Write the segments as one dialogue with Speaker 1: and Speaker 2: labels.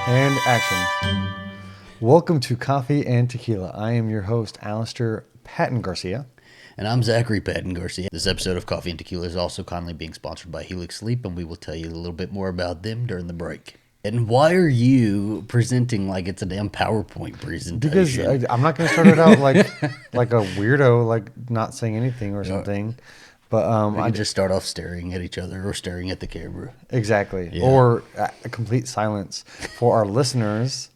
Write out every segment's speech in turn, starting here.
Speaker 1: And action. Welcome to Coffee and Tequila. I am your host, Alistair Patton Garcia.
Speaker 2: And I'm Zachary Patton Garcia. This episode of Coffee and Tequila is also kindly being sponsored by Helix Sleep, and we will tell you a little bit more about them during the break. And why are you presenting like it's a damn PowerPoint presentation?
Speaker 1: Because I'm not going to start it out like a weirdo, like not saying anything or something. But
Speaker 2: I just start off staring at each other or staring at the camera.
Speaker 1: Exactly.
Speaker 2: Yeah.
Speaker 1: Or a complete silence for our listeners.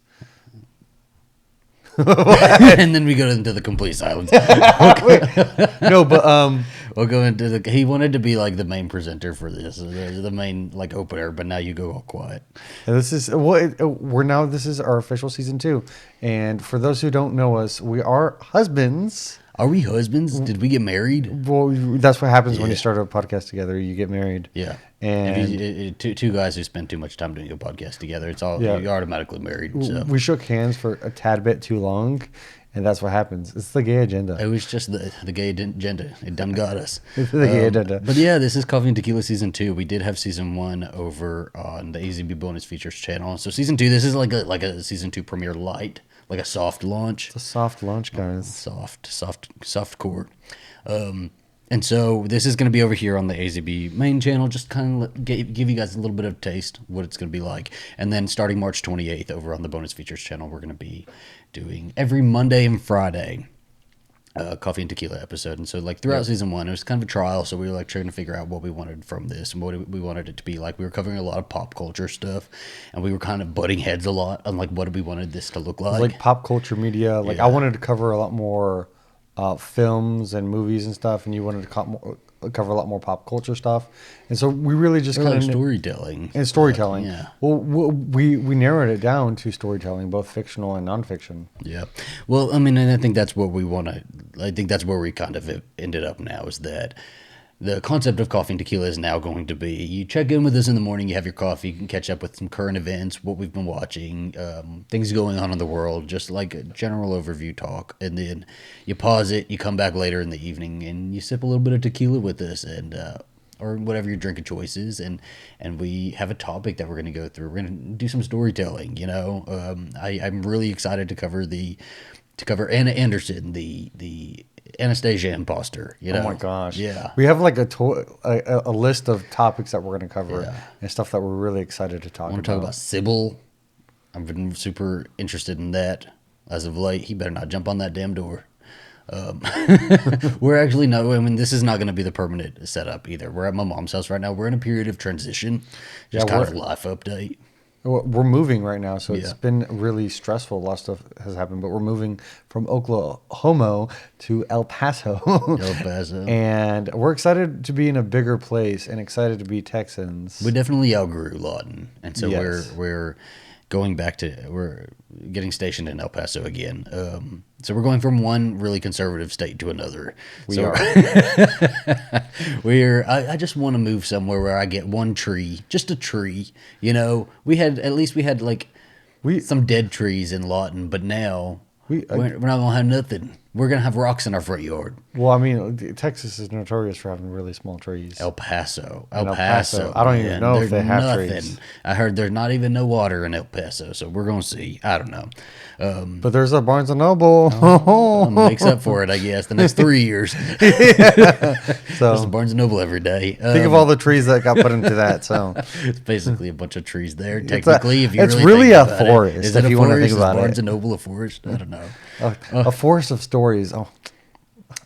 Speaker 2: And then we go into the complete silence.
Speaker 1: No, but
Speaker 2: We'll go into the. He wanted to be like the main presenter for this, the main like opener, but now you go all quiet.
Speaker 1: this is this is our official season 2. And for those who don't know us, we are husbands.
Speaker 2: Are we husbands? Did we get married?
Speaker 1: Well, that's what happens when you start a podcast together. You get married.
Speaker 2: Yeah.
Speaker 1: And
Speaker 2: if two guys who spend too much time doing a podcast together, it's all you're automatically married. So.
Speaker 1: We shook hands for a tad bit too long, and that's what happens. It's the gay agenda.
Speaker 2: It was just the gay agenda. It done got us.
Speaker 1: It's the gay agenda.
Speaker 2: But yeah, this is Coffee and Tequila season 2. We did have season 1 over on the AZB bonus features channel. So season 2, this is like a season 2 premiere light, like a soft launch.
Speaker 1: It's a soft launch, guys.
Speaker 2: Soft core. And so this is going to be over here on the AZB main channel, just kind of give you guys a little bit of taste what it's going to be like. And then starting March 28th over on the bonus features channel, we're going to be doing every Monday and Friday Coffee and Tequila episode. And so like throughout season 1, it was kind of a trial. So we were like trying to figure out what we wanted from this and what we wanted it to be like. We were covering a lot of pop culture stuff, and we were kind of butting heads a lot on like what we wanted this to look like.
Speaker 1: Like pop culture media. Like I wanted to cover a lot more films and movies and stuff, and you wanted to cover a lot more pop culture stuff, and so we really just kind of
Speaker 2: storytelling
Speaker 1: and storytelling.
Speaker 2: Yeah.
Speaker 1: Well, we narrowed it down to storytelling, both fictional and nonfiction.
Speaker 2: Yeah. Well, I mean, and I think that's what we want to. I think that's where we kind of ended up now, is that the concept of Coffee and Tequila is now going to be, you check in with us in the morning, you have your coffee, you can catch up with some current events, what we've been watching, things going on in the world, just like a general overview talk. And then you pause it, you come back later in the evening, and you sip a little bit of tequila with us, and or whatever your drink of choice is, and we have a topic that we're going to go through. We're going to do some storytelling, you know. I'm really excited to cover Anna Anderson, the Anastasia imposter, you know.
Speaker 1: Oh my gosh.
Speaker 2: Yeah.
Speaker 1: We have like a list of topics that we're going to cover and stuff that we're really excided to talk about.
Speaker 2: I want to talk about Sybil. I've been super interested in that as of late. He better not jump on that damn door. We're actually this is not going to be the permanent setup either. We're at my mom's house right now. We're in a period of transition, just kind of life update.
Speaker 1: We're moving right now, so it's been really stressful. A lot of stuff has happened, but we're moving from Oklahoma to El Paso. And we're excited to be in a bigger place and excited to be Texans.
Speaker 2: We definitely outgrew Lawton, and so we're going back we're getting stationed in El Paso again. So we're going from one really conservative state to another.
Speaker 1: We are.
Speaker 2: I just want to move somewhere where I get one tree, just a tree. You know, we had some dead trees in Lawton, but now we're not gonna have nothing. We're gonna have rocks in our front yard.
Speaker 1: Well, I mean, Texas is notorious for having really small trees.
Speaker 2: El Paso.
Speaker 1: I don't even know if they have trees.
Speaker 2: I heard there's not even no water in El Paso, so we're gonna see. I don't know.
Speaker 1: But there's a Barnes & Noble.
Speaker 2: Makes up for it, I guess, the next 3 years.
Speaker 1: So
Speaker 2: there's a Barnes & Noble every day.
Speaker 1: Think of all the trees that got put into that. So
Speaker 2: it's basically a bunch of trees there. Technically,
Speaker 1: it's really a forest.
Speaker 2: Is it
Speaker 1: if
Speaker 2: a
Speaker 1: you
Speaker 2: forest?
Speaker 1: want to think about
Speaker 2: Barnes & Noble a forest? I don't know.
Speaker 1: A forest of stories. Oh,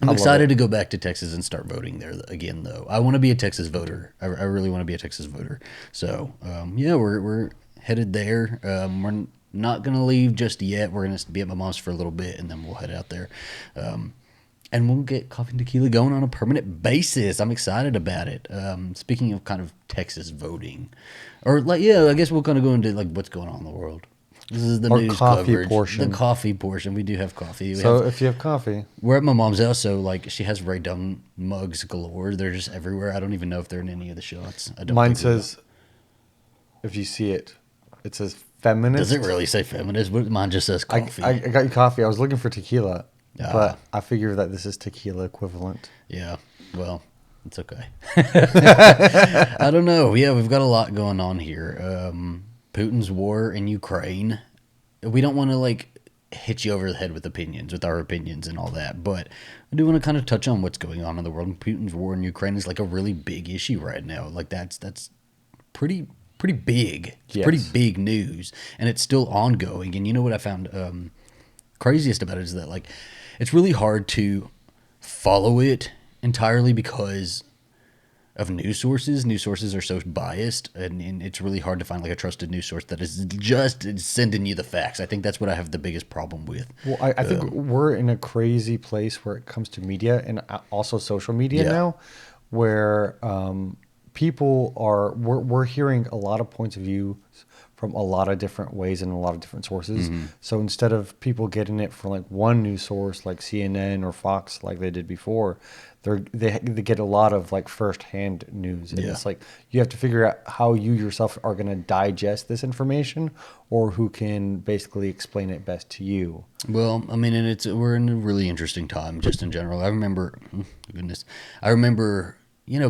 Speaker 2: I'm excited to go back to Texas and start voting there again, though. I want to be a Texas voter. I really want to be a Texas voter. So, we're headed there. We're not going to leave just yet. We're going to be at my mom's for a little bit, and then we'll head out there. And we'll get Coffee and Tequila going on a permanent basis. I'm excited about it. Speaking of kind of Texas voting, I guess we'll kind of go into like what's going on in the world. This is the news coverage.
Speaker 1: Portion.
Speaker 2: The coffee portion. We do have coffee.
Speaker 1: If you have coffee.
Speaker 2: We're at my mom's house, so like she has Ray Dung mugs galore. They're just everywhere. I don't even know if they're in any of the shots.
Speaker 1: Mine says, if you see it, it says feminist.
Speaker 2: Does it really say feminist? Mine just says coffee.
Speaker 1: I got you coffee. I was looking for tequila, but I figure that this is tequila equivalent.
Speaker 2: Yeah, well, it's okay. I don't know. Yeah, we've got a lot going on here. Putin's war in Ukraine, we don't want to like hit you over the head with our opinions and all that, but I do want to kind of touch on what's going on in the world. Putin's war in Ukraine is like a really big issue right now. Like that's pretty big. It's pretty big news, and it's still ongoing. And you know what I found craziest about it is that like it's really hard to follow it entirely because of news sources. News sources are so biased, and it's really hard to find like a trusted news source that is just sending you the facts. I think that's what I have the biggest problem with.
Speaker 1: Well, I think we're in a crazy place where it comes to media and also social media now, where people are we're hearing a lot of points of view from a lot of different ways and a lot of different sources. So instead of people getting it from like one news source like CNN or Fox like they did before, they get a lot of like firsthand news. And it's like you have to figure out how you yourself are going to digest this information, or who can basically explain it best to you.
Speaker 2: Well, I mean, and we're in a really interesting time just in general. I remember,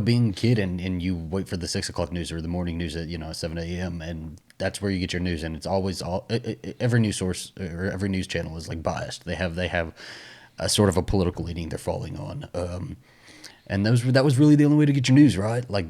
Speaker 2: being a kid and you wait for the 6 o'clock news or the morning news at 7 a.m. and that's where you get your news, and it's always every news source or every news channel is like biased. They have a sort of a political leaning they're falling on, and that was really the only way to get your news, right? Like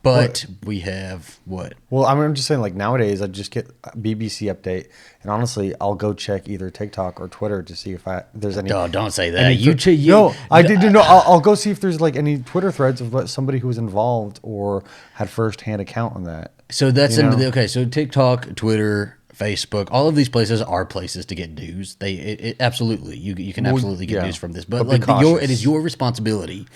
Speaker 2: but we have what?
Speaker 1: Well, I'm just saying, like nowadays, I just get a BBC update, and honestly, I'll go check either TikTok or Twitter to see if there's any.
Speaker 2: No, don't say that.
Speaker 1: I'll go see if there's like any Twitter threads of somebody who was involved or had firsthand account on that.
Speaker 2: So that's okay. So TikTok, Twitter, Facebook, all of these places are places to get news. Absolutely, you can absolutely get news from this, but like it is your responsibility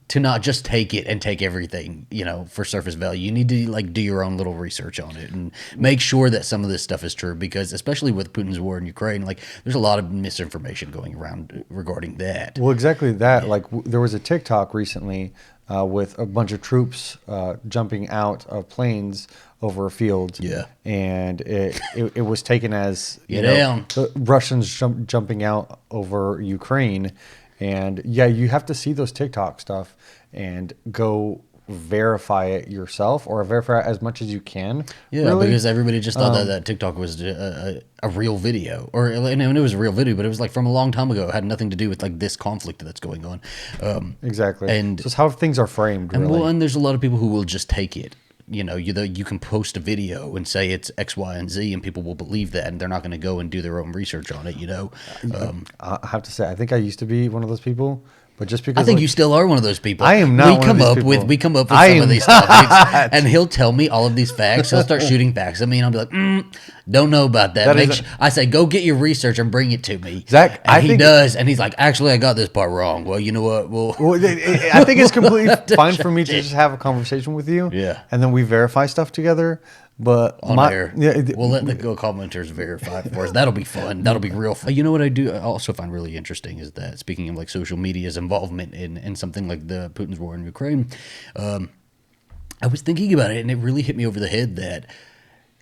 Speaker 2: to not just take it and take everything, for surface value. You need to like do your own little research on it and make sure that some of this stuff is true, because especially with Putin's war in Ukraine, like there's a lot of misinformation going around regarding that.
Speaker 1: Well, exactly that. Like there was a TikTok recently with a bunch of troops jumping out of planes over a field.
Speaker 2: Yeah.
Speaker 1: And it was taken as
Speaker 2: down.
Speaker 1: The Russians jumping out over Ukraine. And you have to see those TikTok stuff and go verify it yourself, or verify it as much as you can.
Speaker 2: Yeah, really. Because everybody just thought that TikTok was a real video, and it was a real video, but it was like from a long time ago. It had nothing to do with like this conflict that's going on.
Speaker 1: Exactly.
Speaker 2: And
Speaker 1: just how things are framed. Really.
Speaker 2: And there's a lot of people who will just take it. You can post a video and say it's X, Y, and Z, and people will believe that, and they're not going to go and do their own research on it.
Speaker 1: I have to say, I think I used to be one of those people. But just because
Speaker 2: I think you still are one of those people.
Speaker 1: I am not.
Speaker 2: We come up with some of these topics, and he'll tell me all of these facts. He'll start shooting facts at me, and I'll be like, "Don't know about that." I say, "Go get your research and bring it to me."
Speaker 1: Zach,
Speaker 2: and he does, and he's like, "Actually, I got this part wrong." Well, you know what?
Speaker 1: I think it's completely fine for me to just have a conversation with you.
Speaker 2: Yeah,
Speaker 1: and then we verify stuff together. But
Speaker 2: air. We'll let the commenters verify for us. That'll be fun. That'll be real fun. You know what I also find really interesting is that, speaking of like social media's involvement in something like the Putin's war in Ukraine, I was thinking about it, and it really hit me over the head that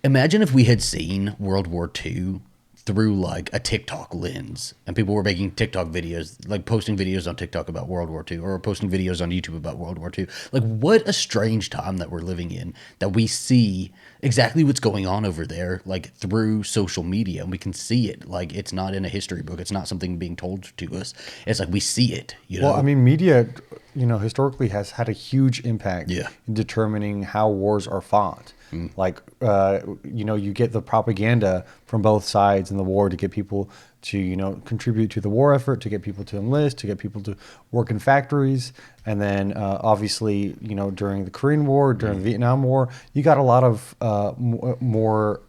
Speaker 2: imagine if we had seen World War II through like a TikTok lens, and people were making TikTok videos, like posting videos on TikTok about World War II, or posting videos on YouTube about World War II. Like, what a strange time that we're living in, that we see exactly what's going on over there, like through social media, and we can see it. Like, it's not in a history book. It's not something being told to us. It's like we see it.
Speaker 1: Well, I mean, media, historically has had a huge impact in determining how wars are fought. Like, you get the propaganda from both sides in the war to get people to, contribute to the war effort, to get people to enlist, to get people to work in factories. And then, obviously, during the Korean War, during the Vietnam War, you got a lot of more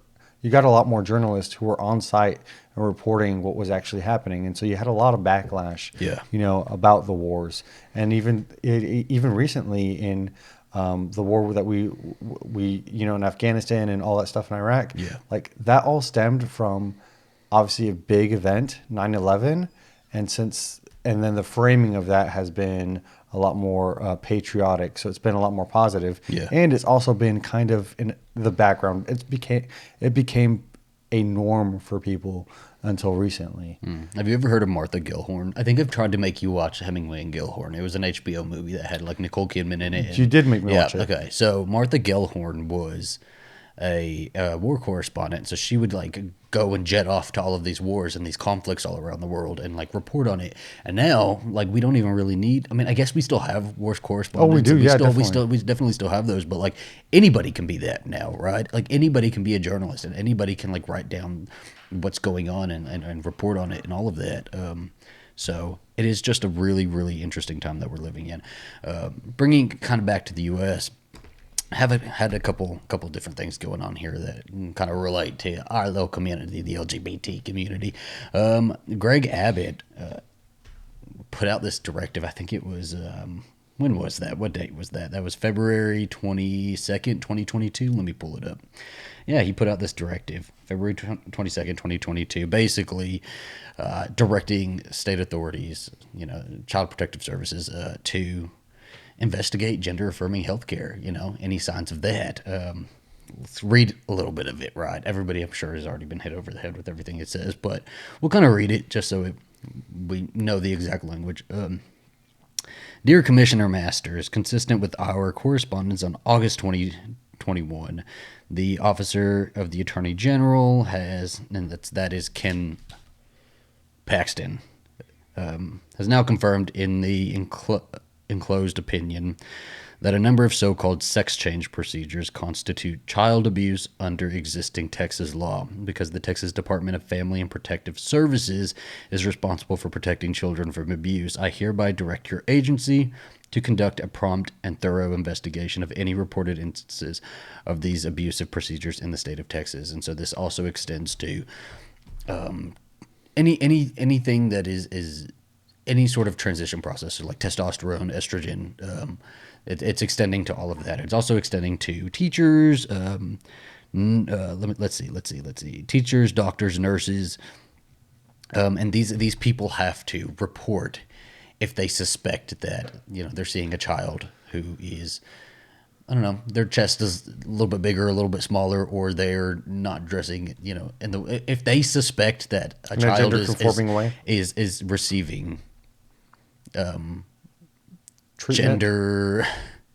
Speaker 1: journalists who were on site and reporting what was actually happening. And so you had a lot of backlash, about the wars. And even recently in the war that we in Afghanistan and all that stuff in Iraq, like that all stemmed from obviously a big event, 9/11, and then the framing of that has been a lot more patriotic, so it's been a lot more positive, and it's also been kind of in the background. It became a norm for people until recently.
Speaker 2: Have you ever heard of Martha Gellhorn? I think I've tried to make you watch Hemingway and Gellhorn. It was an HBO movie that had like Nicole Kidman in it.
Speaker 1: You did make me watch it.
Speaker 2: Okay, so Martha Gellhorn was a war correspondent, so she would like go and jet off to all of these wars and these conflicts all around the world and like report on it. And now, like, we don't even really need. I mean, I guess we still have war correspondents.
Speaker 1: Oh, we do. Yeah, definitely.
Speaker 2: We definitely still have those. But like, anybody can be that now, right? Like, anybody can be a journalist, and anybody can like write down what's going on and report on it and all of that. So it is just a really, really interesting time that we're living in. Bringing kind of back to the U.S., have had a couple different things going on here that kind of relate to our little community, the LGBT community. Greg Abbott put out this directive. I think it was when was that? What date was that? That was February 22nd, 2022. Let me pull it up. Yeah, he put out this directive, February 22nd, 2022, basically directing state authorities, Child Protective Services, to investigate gender-affirming healthcare, any signs of that. Let's read a little bit of it, right? Everybody, I'm sure, has already been hit over the head with everything it says, but we'll kind of read it just so we know the exact language. Dear Commissioner Masters, consistent with our correspondence on August 2021, the Officer of the Attorney General that is Ken Paxton, has now confirmed in the enclosed opinion that a number of so-called sex change procedures constitute child abuse under existing Texas law because the Texas Department of Family and Protective Services is responsible for protecting children from abuse. I hereby direct your agency to conduct a prompt and thorough investigation of any reported instances of these abusive procedures in the state of Texas. And so this also extends to anything that is any sort of transition process, so like testosterone, estrogen. It's extending to all of that. It's also extending to teachers. Let's see. Teachers, doctors, nurses, and these people have to report if they suspect that they're seeing a child who is, I don't know, their chest is a little bit bigger, a little bit smaller, or they're not dressing, if they suspect that a child is receiving gender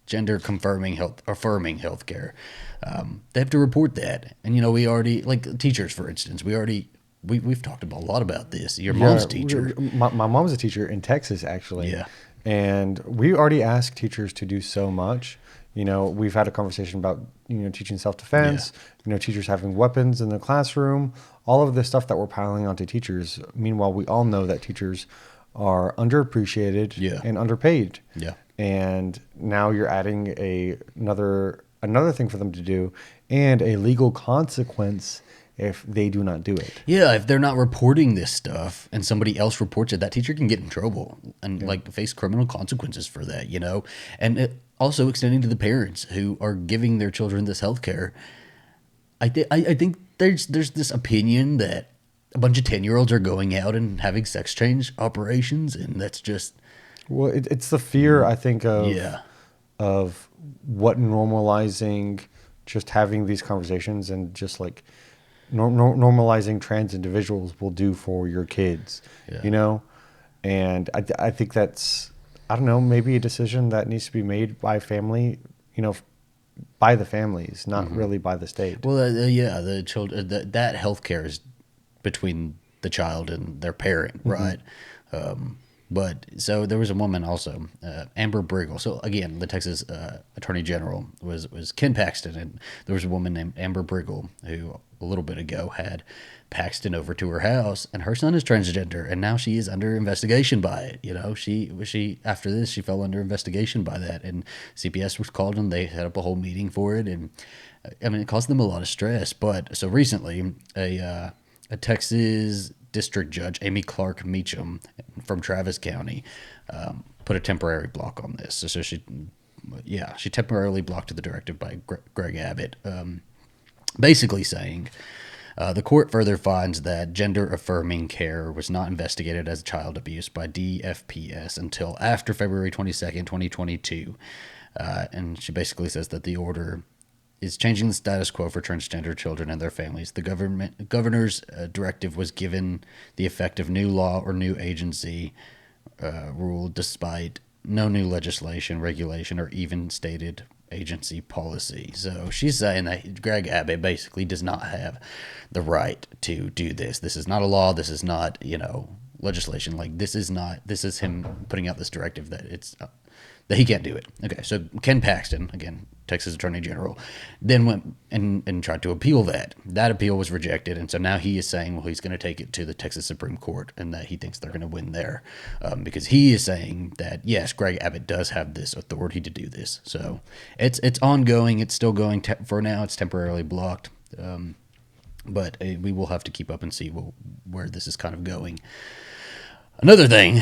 Speaker 2: affirming healthcare. They have to report that. And we already, like teachers, for instance, we've talked a lot about this. Your mom's a teacher.
Speaker 1: My mom's a teacher in Texas, actually.
Speaker 2: Yeah.
Speaker 1: And we already ask teachers to do so much. We've had a conversation about, teaching self-defense, teachers having weapons in the classroom, all of this stuff that we're piling onto teachers. Meanwhile, we all know that teachers are underappreciated and underpaid.
Speaker 2: Yeah.
Speaker 1: And now you're adding another thing for them to do and a legal consequence if they do not do it.
Speaker 2: Yeah, if they're not reporting this stuff and somebody else reports it, that teacher can get in trouble and face criminal consequences for that, And it also extending to the parents who are giving their children this health care. I think there's this opinion that a bunch of 10-year-olds are going out and having sex change operations, and that's just...
Speaker 1: Well, it's the fear, I think, of what normalizing just having these conversations and just like normalizing trans individuals will do for your kids, And I think that's, I don't know, maybe a decision that needs to be made by family, by the families, not really by the state.
Speaker 2: Well, the children, that healthcare is between the child and their parent, right? But so there was a woman also, Amber Briggle. So again, the Texas Attorney General was Ken Paxton, and there was a woman named Amber Briggle who a little bit ago had Paxton over to her house, and her son is transgender, and now she is under investigation by it. She after this she fell under investigation by that, and CPS was called, and they set up a whole meeting for it, and I mean it caused them a lot of stress. But so recently, a Texas District Judge, Amy Clark Meacham from Travis County, put a temporary block on this. So she temporarily blocked the directive by Greg Abbott, basically saying the court further finds that gender-affirming care was not investigated as child abuse by DFPS until after February 22nd, 2022. And she basically says that the order is changing the status quo for transgender children and their families. The governor's directive was given the effect of new law or new agency rule, despite no new legislation, regulation, or even stated agency policy. So she's saying that Greg Abbott basically does not have the right to do this. This is not a law. This is not, legislation. Like, this is him putting out this directive that that he can't do it. Okay, so Ken Paxton, again, Texas Attorney General, then went and tried to appeal that. That appeal was rejected, and so now he is saying, well, he's going to take it to the Texas Supreme Court, and that he thinks they're going to win there, because he is saying that, yes, Greg Abbott does have this authority to do this. So it's ongoing. It's still going. For now, it's temporarily blocked, but we will have to keep up and see where this is kind of going. Another thing,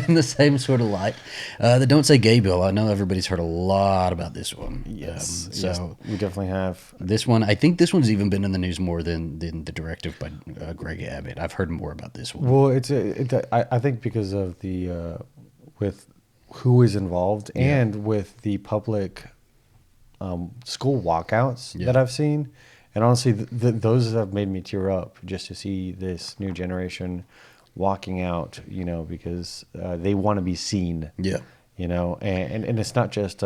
Speaker 2: in the same sort of light, the Don't Say Gay bill. I know everybody's heard a lot about this one.
Speaker 1: Yes,
Speaker 2: yes,
Speaker 1: we definitely have.
Speaker 2: This one, I think this one's even been in the news more than the directive by Greg Abbott. I've heard more about this one.
Speaker 1: Well, I think because of the with who is involved and with the public school walkouts that I've seen, and honestly, those have made me tear up just to see this new generation walking out, because they want to be seen. Yeah. And it's not just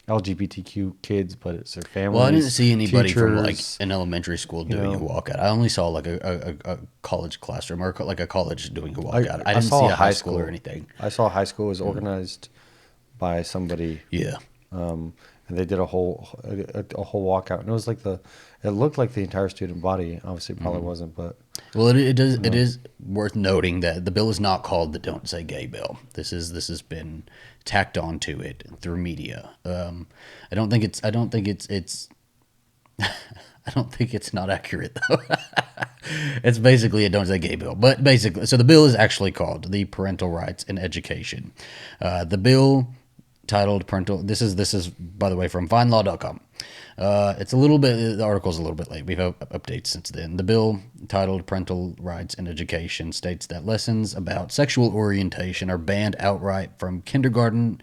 Speaker 1: LGBTQ kids, but it's their families.
Speaker 2: Well, I didn't see anybody
Speaker 1: teachers,
Speaker 2: from like an elementary school doing a walkout. I only saw like a college classroom or like a college doing a walkout. I didn't see a high school or anything.
Speaker 1: I saw high school was organized by somebody.
Speaker 2: Yeah.
Speaker 1: And they did a whole walkout, and it was like it looked like the entire student body. Obviously, it probably wasn't, but
Speaker 2: well, it is worth noting that the bill is not called the Don't Say Gay bill. This has been tacked onto it through media. I don't think it's I don't think it's not accurate though. It's basically a Don't Say Gay bill, but basically, so the bill is actually called the Parental Rights in Education. The bill, titled Parental. This is by the way from FindLaw.com. It's a little bit. The article's a little bit late. We've had updates since then. The bill, titled Parental Rights in Education, states that lessons about sexual orientation are banned outright from kindergarten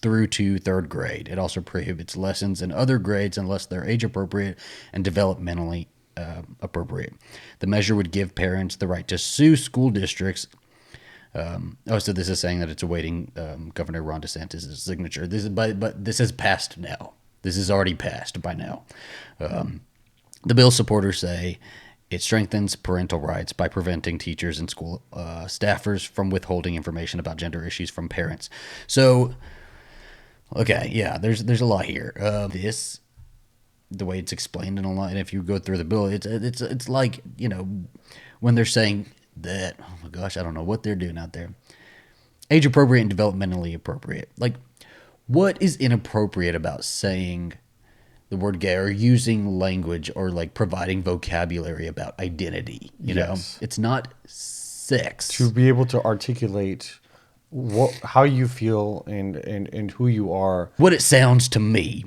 Speaker 2: through to third grade. It also prohibits lessons in other grades unless they're age appropriate and developmentally appropriate. The measure would give parents the right to sue school districts. So this is saying that it's awaiting Governor Ron DeSantis' signature. But this has passed now. This is already passed by now. The bill supporters say it strengthens parental rights by preventing teachers and school staffers from withholding information about gender issues from parents. So, okay, yeah, there's a lot here. The way it's explained in a lot, and if you go through the bill, it's like, when they're saying that, oh my gosh, I don't know what they're doing out there. Age appropriate and developmentally appropriate. Like, what is inappropriate about saying the word gay or using language or like providing vocabulary about identity? You know, it's not sex.
Speaker 1: To be able to articulate how you feel and who you are.
Speaker 2: What it sounds to me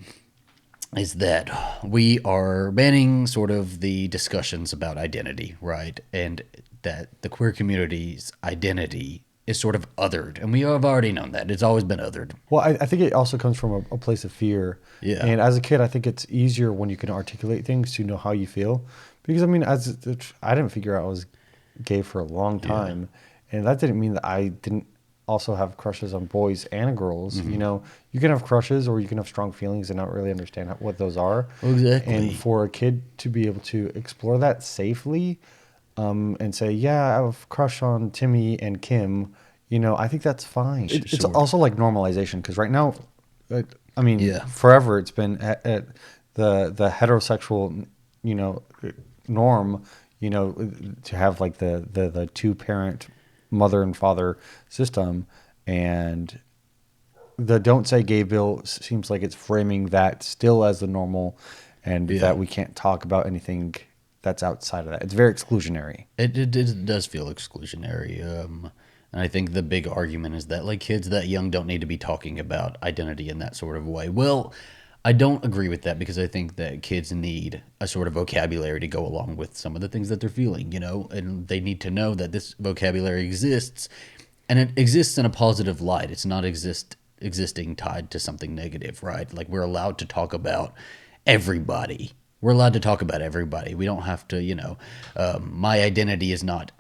Speaker 2: is that we are banning sort of the discussions about identity, right? And that the queer community's identity is sort of othered. And we have already known that. It's always been othered.
Speaker 1: Well, I think it also comes from a place of fear. Yeah. And as a kid, I think it's easier when you can articulate things to know how you feel. Because, I mean, I didn't figure out I was gay for a long time. Yeah. And that didn't mean that I didn't also have crushes on boys and girls. Mm-hmm. You can have crushes or you can have strong feelings and not really understand what those are.
Speaker 2: Exactly.
Speaker 1: And for a kid to be able to explore that safely and say, yeah, I have a crush on Timmy and Kim, I think that's fine. It's also like normalization, because right now, forever it's been at the heterosexual, norm, to have like the two-parent mother and father system, and the Don't Say Gay bill seems like it's framing that still as the normal, and that we can't talk about anything that's outside of that. It's very exclusionary.
Speaker 2: It does feel exclusionary. And I think the big argument is that like kids that young don't need to be talking about identity in that sort of way. Well, I don't agree with that, because I think that kids need a sort of vocabulary to go along with some of the things that they're feeling, and they need to know that this vocabulary exists, and it exists in a positive light. It's not existing tied to something negative, right? Like, we're allowed to talk about everybody. We're allowed to talk about everybody. We don't have to, my identity is not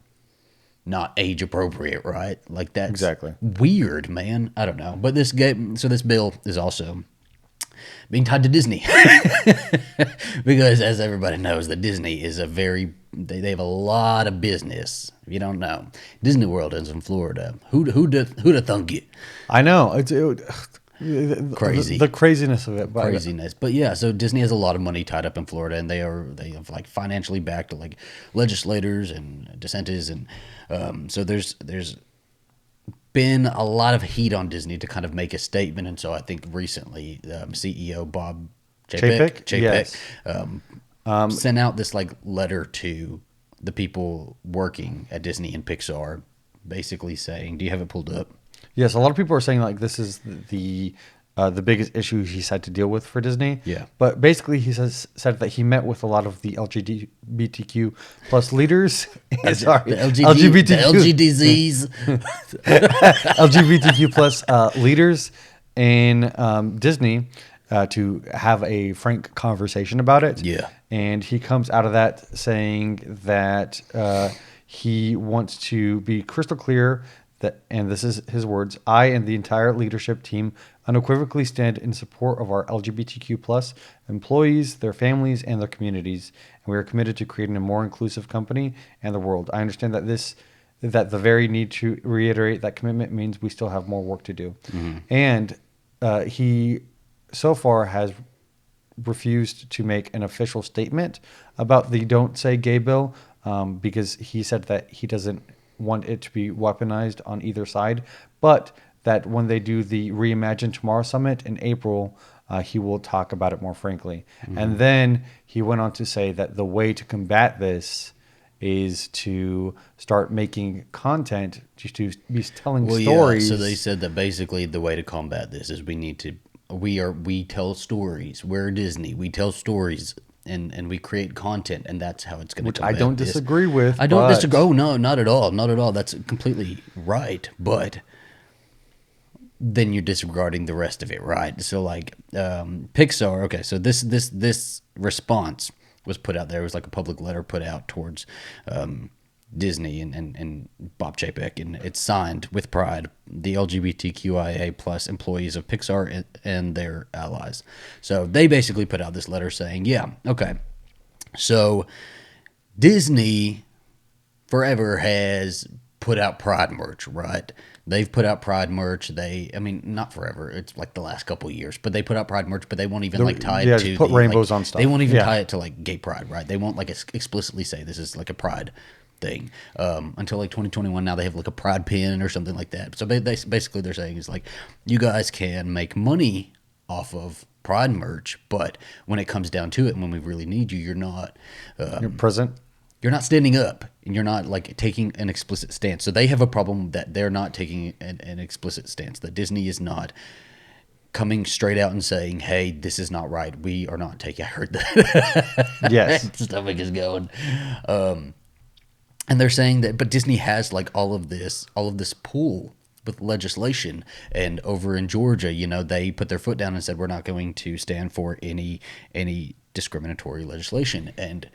Speaker 2: age appropriate, right? Like, that's
Speaker 1: exactly
Speaker 2: weird, man. I don't know. But this bill is also being tied to Disney. Because as everybody knows, that Disney is they have a lot of business. If you don't know, Disney World is in Florida. Who'da thunk it?
Speaker 1: I know.
Speaker 2: Crazy.
Speaker 1: The craziness of it.
Speaker 2: Craziness. But yeah, so Disney has a lot of money tied up in Florida, and they have like financially backed like legislators and dissenters, and so there's been a lot of heat on Disney to kind of make a statement. And so I think recently CEO Bob Chapek
Speaker 1: Yes.
Speaker 2: Sent out this like letter to the people working at Disney and Pixar, basically saying, do you have it pulled up?
Speaker 1: Yes, a lot of people are saying like this is the biggest issue he's had to deal with for Disney.
Speaker 2: Yeah.
Speaker 1: But basically he said that he met with a lot of the LGBTQ plus leaders. Sorry.
Speaker 2: The LGBTs.
Speaker 1: LGBTQ plus leaders in Disney to have a frank conversation about it.
Speaker 2: Yeah.
Speaker 1: And he comes out of that saying that he wants to be crystal clear that, and this is his words, I and the entire leadership team unequivocally stand in support of our LGBTQ plus employees, their families, and their communities. And we are committed to creating a more inclusive company and the world. I understand that the very need to reiterate that commitment means we still have more work to do. Mm-hmm. And he so far has refused to make an official statement about the Don't Say Gay bill because he said that he doesn't want it to be weaponized on either side, but that when they do the Reimagine Tomorrow Summit in April, he will talk about it more frankly. Mm-hmm. And then he went on to say that the way to combat this is to start making content, just to be telling stories.
Speaker 2: Yeah, so they said that basically the way to combat this is we tell stories. We're Disney. We tell stories and we create content, and that's how it's going to
Speaker 1: Which
Speaker 2: combat
Speaker 1: I don't
Speaker 2: this.
Speaker 1: disagree with.
Speaker 2: I don't disagree. Oh, no, not at all. Not at all. That's completely right. But then you're disregarding the rest of it, right? So like Pixar, okay, so this response was put out there. It was like a public letter put out towards Disney and Bob Chapek, and it's signed with pride, the LGBTQIA plus employees of Pixar and their allies. So they basically put out this letter saying, yeah, okay, so Disney forever has put out Pride merch, right? They've put out Pride merch. Not forever. It's like the last couple of years, but they put out Pride merch, but they won't even tie it to
Speaker 1: put rainbows on stuff.
Speaker 2: They won't even tie it to like gay pride, right? They won't like explicitly say this is like a Pride thing until like 2021. Now they have like a Pride pin or something like that. So basically they're saying is like, you guys can make money off of Pride merch, but when it comes down to it and when we really need you, you're not
Speaker 1: you're present.
Speaker 2: You're not standing up and you're not like taking an explicit stance. So they have a problem that they're not taking an explicit stance, that Disney is not coming straight out and saying, hey, this is not right. We are not taking, I heard that.
Speaker 1: Yes.
Speaker 2: Stomach is going. And they're saying that, but Disney has like all of this pull with legislation, and over in Georgia, they put their foot down and said, we're not going to stand for any discriminatory legislation. And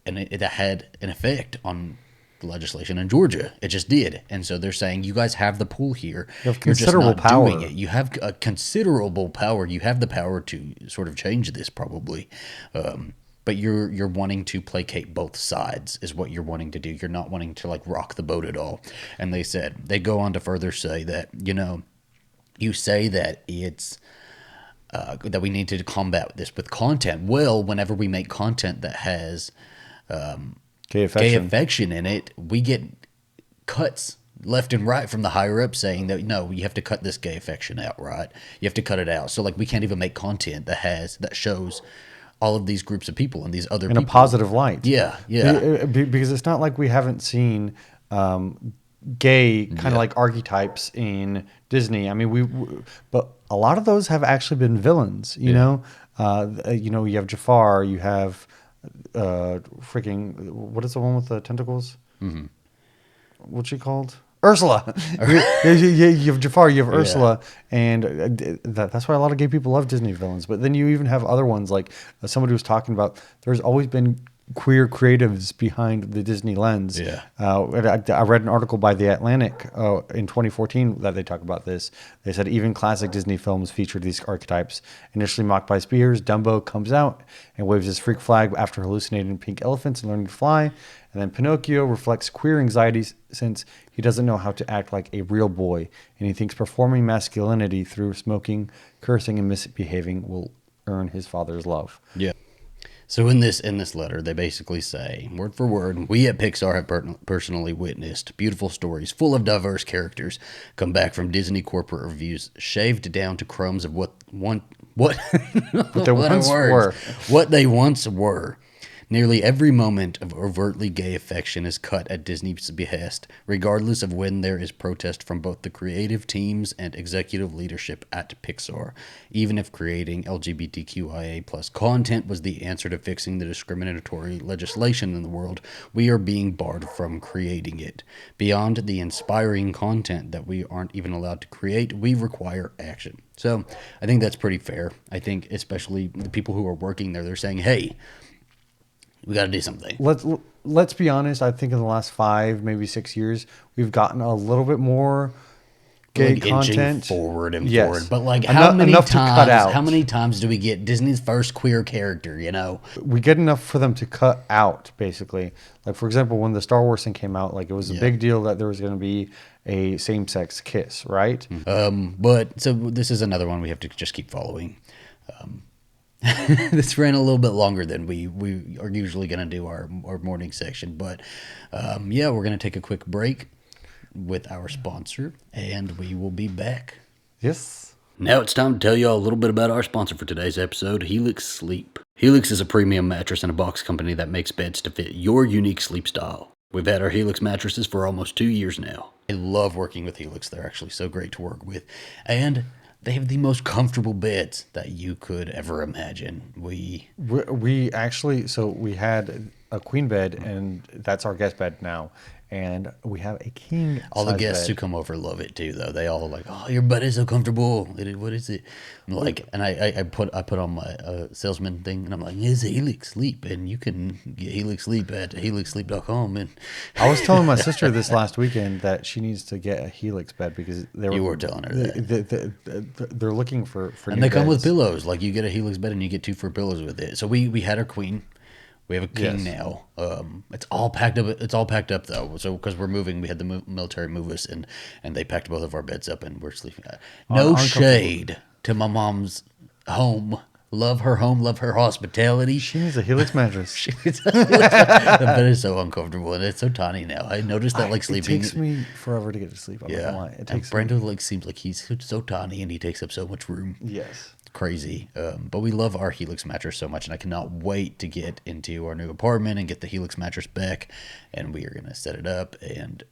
Speaker 2: it had an effect on the legislation in Georgia. It just did. And so they're saying, you guys have the pull here.
Speaker 1: You have considerable power.
Speaker 2: Doing it. You have a considerable power. You have the power to sort of change this probably. But you're wanting to placate both sides is what you're wanting to do. You're not wanting to like rock the boat at all. And they go on to further say that, you say that it's, that we need to combat this with content. Well, whenever we make content that has gay affection in it, we get cuts left and right from the higher up saying that no, you have to cut this gay affection out, right? You have to cut it out. So like we can't even make content that shows all of these groups of people and these other people
Speaker 1: in a positive light.
Speaker 2: Yeah.
Speaker 1: Because it's not like we haven't seen gay kind of like archetypes in Disney. I mean, but a lot of those have actually been villains. You know, you have Jafar, you have what is the one with the tentacles? Mm-hmm. What's she called? Ursula. you have Jafar, you have Ursula, and that's why a lot of gay people love Disney villains. But then you even have other ones like somebody was talking about. There's always been queer creatives behind the Disney lens.
Speaker 2: Yeah.
Speaker 1: I read an article by The Atlantic in 2014 that they talk about this. They said even classic Disney films featured these archetypes. Initially mocked by peers, Dumbo comes out and waves his freak flag after hallucinating pink elephants and learning to fly. And then Pinocchio reflects queer anxieties since he doesn't know how to act like a real boy, and he thinks performing masculinity through smoking, cursing, and misbehaving will earn his father's love.
Speaker 2: Yeah. So in this letter, they basically say, word for word, we at Pixar have personally witnessed beautiful stories full of diverse characters come back from Disney corporate reviews, shaved down to crumbs of what they once were. Nearly every moment of overtly gay affection is cut at Disney's behest, regardless of when there is protest from both the creative teams and executive leadership at Pixar. Even if creating LGBTQIA plus content was the answer to fixing the discriminatory legislation in the world, we are being barred from creating it. Beyond the inspiring content that we aren't even allowed to create, we require action. So I think that's pretty fair. I think especially the people who are working there, they're saying, hey, we got to do something.
Speaker 1: Let's be honest. I think in the last 5, maybe 6 years, we've gotten a little bit more gay content
Speaker 2: forward and
Speaker 1: yes.
Speaker 2: forward. But like,
Speaker 1: How many
Speaker 2: times do we get Disney's first queer character? You know,
Speaker 1: we get enough for them to cut out. Basically, like for example, when the Star Wars thing came out, like it was a big deal that there was going to be a same-sex kiss, right?
Speaker 2: But so this is another one we have to just keep following. This ran a little bit longer than we are usually going to do our morning section, but we're going to take a quick break with our sponsor, and we will be back.
Speaker 1: Yes.
Speaker 2: Now it's time to tell you all a little bit about our sponsor for today's episode, Helix Sleep. Helix is a premium mattress and a box company that makes beds to fit your unique sleep style. We've had our Helix mattresses for almost 2 years now. I love working with Helix. They're actually so great to work with, and they have the most comfortable beds that you could ever imagine. We
Speaker 1: actually, so we had a queen bed, and that's our guest bed now. And we have a king.
Speaker 2: All the guests who come over love it too, though. They all like, oh, your bed is so comfortable. What is it? I'm like, and I put on my salesman thing, and I'm like, it's Helix Sleep, and you can get Helix Sleep at helixsleep.com. And
Speaker 1: I was telling my sister this last weekend that she needs to get a Helix bed because
Speaker 2: you were telling her that
Speaker 1: they're looking for
Speaker 2: and they come with pillows. Like you get a Helix bed and you get 2 free pillows with it. So we had our queen. We have a king now. It's all packed up. It's all packed up though. So because we're moving, we had the military move us, and they packed both of our beds up, and we're sleeping. No shade to my mom's home. Love her home. Love her hospitality.
Speaker 1: She needs a Helix mattress.
Speaker 2: The bed is so uncomfortable, and it's so tiny now. I noticed that sleeping.
Speaker 1: It takes me forever to get to sleep. I'm not gonna lie. It takes.
Speaker 2: Brando seems like he's so tiny, and he takes up so much room.
Speaker 1: Yes.
Speaker 2: Crazy. But we love our Helix mattress so much, and I cannot wait to get into our new apartment and get the Helix mattress back, and we are going to set it up, and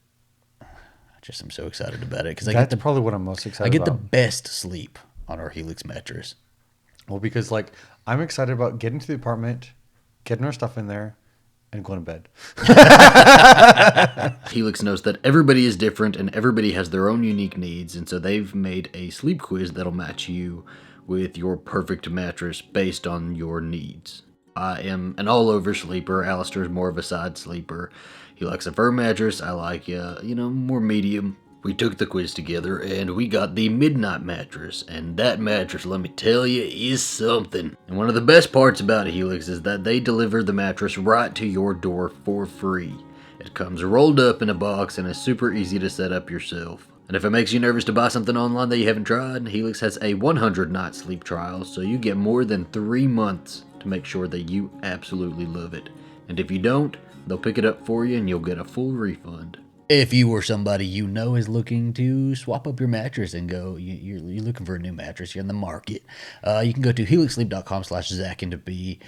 Speaker 2: I'm so excited about it.
Speaker 1: That's probably what I'm most excited about.
Speaker 2: I get the best sleep on our Helix mattress.
Speaker 1: Well, because I'm excited about getting to the apartment, getting our stuff in there, and going to bed.
Speaker 2: Helix knows that everybody is different and everybody has their own unique needs, and so they've made a sleep quiz that'll match you with your perfect mattress based on your needs. I am an all-over sleeper. Alistair's more of a side sleeper. He likes a firm mattress. I like, more medium. We took the quiz together, and we got the midnight mattress. And that mattress, let me tell you, is something. And one of the best parts about Helix is that they deliver the mattress right to your door for free. It comes rolled up in a box and is super easy to set up yourself. And if it makes you nervous to buy something online that you haven't tried, Helix has a 100-night sleep trial, so you get more than 3 months to make sure that you absolutely love it. And if you don't, they'll pick it up for you and you'll get a full refund. If you or somebody you know is looking to swap up your mattress and go, you're looking for a new mattress, you're in the market, you can go to helixsleep.com/zachandb,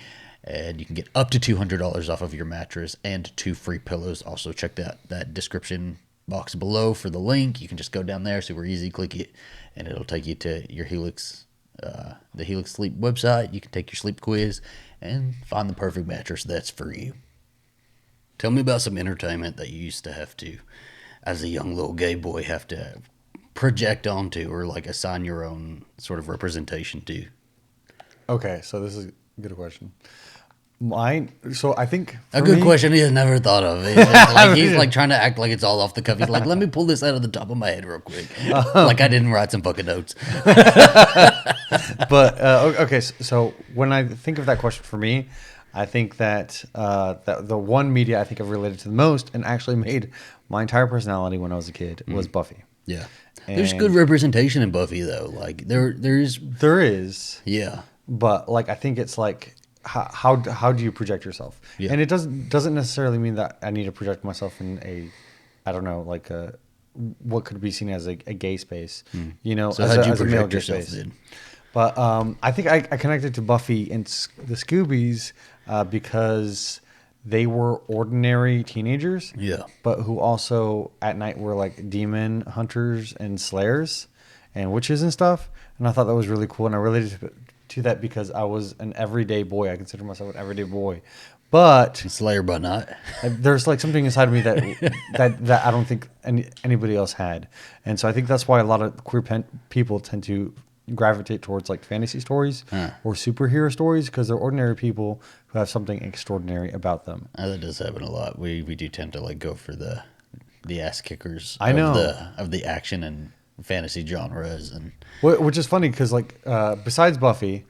Speaker 2: and you can get up to $200 off of your mattress and 2 free pillows. Also check that description box below for the link. You can just go down there, super easy, click it, and it'll take you to your Helix, the Helix Sleep website. You can take your sleep quiz and find the perfect mattress that's for you. Tell me about some entertainment that you used to have to, as a young little gay boy, have to project onto or assign your own sort of representation to.
Speaker 1: Okay, so this is a good question. So I think
Speaker 2: a good question he has never thought of. He's like trying to act like it's all off the cuff. He's like, let me pull this out of the top of my head real quick, like I didn't write some fucking notes.
Speaker 1: But okay, so when I think of that question for me, I think that that the one media I think I've related to the most and actually made my entire personality when I was a kid was Buffy.
Speaker 2: Yeah, there's good representation in Buffy though. Like there
Speaker 1: is.
Speaker 2: Yeah,
Speaker 1: but like I think it's like. How do you project yourself? Yeah. And it doesn't necessarily mean that I need to project myself in a, I don't know, like what could be seen as a gay space, you know,
Speaker 2: so
Speaker 1: as a male gay space.
Speaker 2: Then?
Speaker 1: But I think I connected to Buffy and the Scoobies because they were ordinary teenagers, but who also at night were like demon hunters and slayers and witches and stuff. And I thought that was really cool, and I related to that because I was an everyday boy. I consider myself an everyday boy, but
Speaker 2: Slayer, but not.
Speaker 1: There's like something inside of me that I don't think anybody else had, and so I think that's why a lot of queer people tend to gravitate towards like fantasy stories or superhero stories because they're ordinary people who have something extraordinary about them.
Speaker 2: That does happen a lot. We do tend to like go for the ass kickers.
Speaker 1: I know
Speaker 2: of the action and fantasy genres, and
Speaker 1: which is funny because like besides Buffy,